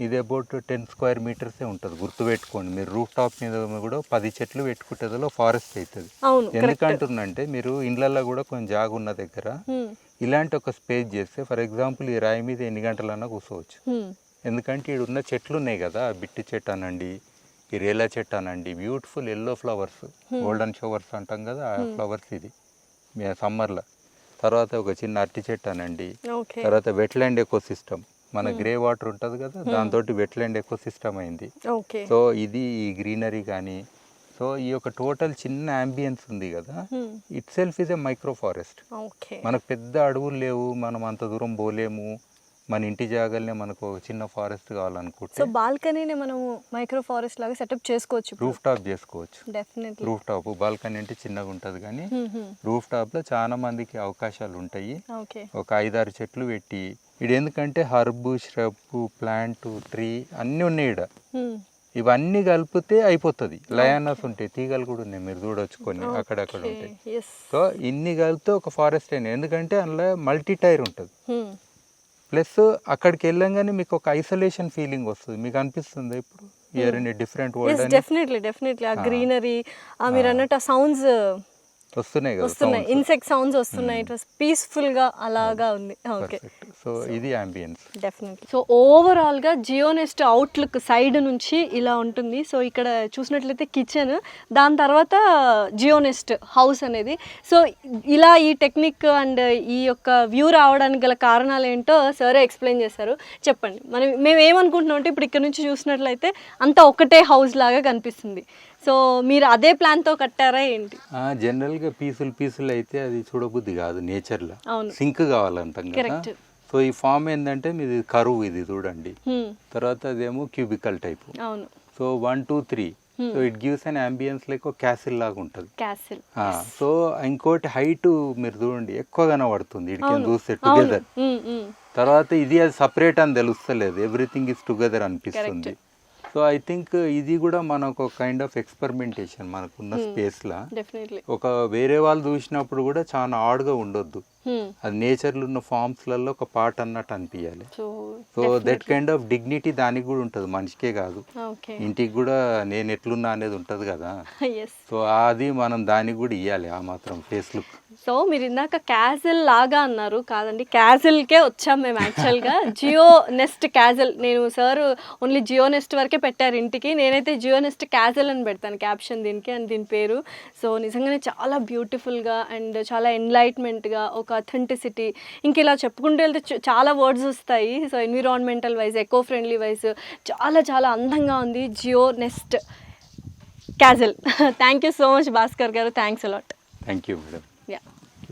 ఇది అబౌట్ 10 స్క్వేర్ మీటర్సే ఉంటుంది, గుర్తుపెట్టుకోండి. మీరు రూఫ్ టాప్ మీద కూడా 10 చెట్లు పెట్టుకుంటే ఫారెస్ట్ అవుతుంది. ఎందుకంటుందంటే మీరు ఇండ్లలో కూడా కొంచెం జాగా ఉన్న దగ్గర ఇలాంటి ఒక స్పేస్ చేస్తే, ఫర్ ఎగ్జాంపుల్ ఈ రాయి మీద ఎన్ని గంటలన్నా కూర్చోవచ్చు. ఎందుకంటే ఇక్కడ ఉన్న చెట్లు ఉన్నాయి కదా, బిట్టి చెట్టు అనండి, ఈ రేలా చెట్టు అనండి, beautiful yellow flowers, golden showers అంటాం కదా, ఆ ఫ్లవర్స్ ఇది సమ్మర్లో. తర్వాత ఒక చిన్న అరటి చెట్టు అనండి, తర్వాత వెట్లాండ్ ఎకో సిస్టమ్, మన గ్రే వాటర్ ఉంటుంది కదా, దాంతో వెట్లాండ్ ఎకో సిస్టమ్ అయింది. సో ఇది ఈ గ్రీనరీ కానీ, సో ఈ యొక్క టోటల్ చిన్న అంబియన్స్ ఉంది కదా, it self is a micro forest. మనకు పెద్ద అడవులు లేవు, మనం అంత దూరం పోలేము, మన ఇంటి జాగాలనే మనకు ఒక చిన్న ఫారెస్ట్ కావాలనుకుంటే సో బాల్కనీని మనం మైక్రో ఫారెస్ట్ లాగా సెటప్ చేసుకోవచ్చు, రూఫ్ టాప్ చేసుకోవచ్చు. డెఫినెట్లీ రూఫ్ టాప్, బాల్కనీ అంటే చిన్నగా ఉంటుంది కానీ రూఫ్ టాప్లో చాలా మందికి అవకాశాలు ఉంటాయి. ఒక 5-6 చెట్లు పెట్టి, ఇది ఎందుకంటే హర్బ్, ష్రబ్, ప్లాంట్, ట్రీ అన్నీ ఉన్నాయి ఇక్కడ. ఇవన్నీ కలిపితే అయిపోతుంది. లయానాస్ ఉంటాయి, తీగలు కూడా ఉన్నాయి, మీరు చూడొచ్చు కొన్ని అక్కడక్కడ ఉంటాయి. సో ఇన్ని కలిపితే ఒక ఫారెస్ట్ అయినా, ఎందుకంటే అందులో మల్టీ టైర్ ఉంటుంది. ప్లస్ అక్కడికి వెళ్ళంగానే మీకు ఒక ఐసోలేషన్ ఫీలింగ్ వస్తుంది. మీకు అనిపిస్తుంది ఇప్పుడు you're in a different world. Definitely ఆ గ్రీనరీ, మీరు అన్నట్టు ఆ సౌండ్స్ వస్తున్నాయి కదా, వస్తున్నాయి, ఇన్సెక్ట్ సౌండ్స్ వస్తున్నాయి. ఇట్ వాస్ పీస్ఫుల్ గా అలాగా ఉంది. ఓకే. సో ఇది అంబియన్స్ డెఫినెట్లీ. సో ఓవరాల్ గా జియో నెస్ట్ అవుట్లుక్ సైడ్ నుంచి ఇలా ఉంటుంది. సో ఇక్కడ చూసినట్లయితే కిచెన్, దాని తర్వాత జియో నెస్ట్ హౌస్ అనేది. సో ఇలా ఈ టెక్నిక్ అండ్ ఈ యొక్క వ్యూ రావడానికి గల కారణాలు ఏంటో సరే ఎక్స్ప్లెయిన్ చేశారు. చెప్పండి, మేము ఏమనుకుంటున్నాం అంటే ఇప్పుడు ఇక్కడ నుంచి చూసినట్లయితే అంతా ఒకటే హౌస్ లాగా కనిపిస్తుంది. సో మీరు అదే ప్లాన్తో కట్టారా ఏంటి? జనరల్గా పీసులు అయితే అది చూడబుద్ధి కాదు, నేచర్లో సింక్ కావాలంటాం కదా. సో ఈ ఫామ్ ఏంటంటే మీది కరువు, ఇది చూడండి. తర్వాత అదేమో cubical type. So 1 2 3, so it gives an ambience like ఒక క్యాసిల్ లాగా ఉంటుంది. సో ఇంకోటి హైట్ మీరు చూడండి ఎక్కువ కనబడుతుంది ఇడికి చూస్తే టుగెదర్. తర్వాత ఇది అది సపరేట్ అని తెలుస్తలేదు, ఎవ్రీథింగ్ ఇస్ టుగెదర్ అనిపిస్తుంది. సో ఐ థింక్ ఇది కూడా మనకు ఒక కైండ్ ఆఫ్ ఎక్స్పెరిమెంటేషన్ మనకున్న స్పేస్లో. ఒక వేరే వాళ్ళు చూసినప్పుడు కూడా చాలా ఆడ్గా ఉండొద్దు, అది నేచర్లో ఉన్న ఫార్మ్స్లలో ఒక పార్ట్ అన్నట్టు అనిపించాలి. So that kind of dignity దానికి కూడా ఉంటుంది, మనిషికే కాదు, ఇంటికి కూడా నేను ఎట్లున్నా అనేది ఉంటుంది కదా. సో అది మనం దానికి కూడా ఇవ్వాలి ఆ మాత్రం ఫేస్ లుక్. సో మీరు ఇందాక క్యాజల్ లాగా అన్నారు, కాదండి క్యాజల్కే వచ్చాం మేము యాక్చువల్గా. జియో నెస్ట్ క్యాజల్, నేను సార్ ఓన్లీ జియో నెస్ట్ వరకే పెట్టారు ఇంటికి, నేనైతే జియో నెస్ట్ క్యాజల్ అని పెడతాను క్యాప్షన్ దీనికి అని దీని పేరు. సో నిజంగానే చాలా బ్యూటిఫుల్గా అండ్ చాలా ఎన్లైట్మెంట్గా, ఒక అథెంటిసిటీ, ఇంక ఇలా చెప్పుకుంటూ వెళ్తే చాలా వర్డ్స్ వస్తాయి. So environmental wise, eco friendly wise చాలా చాలా అందంగా ఉంది Geo Nest Castle. Thank you so much Bhaskar garu, thanks a lot. Thank you madam.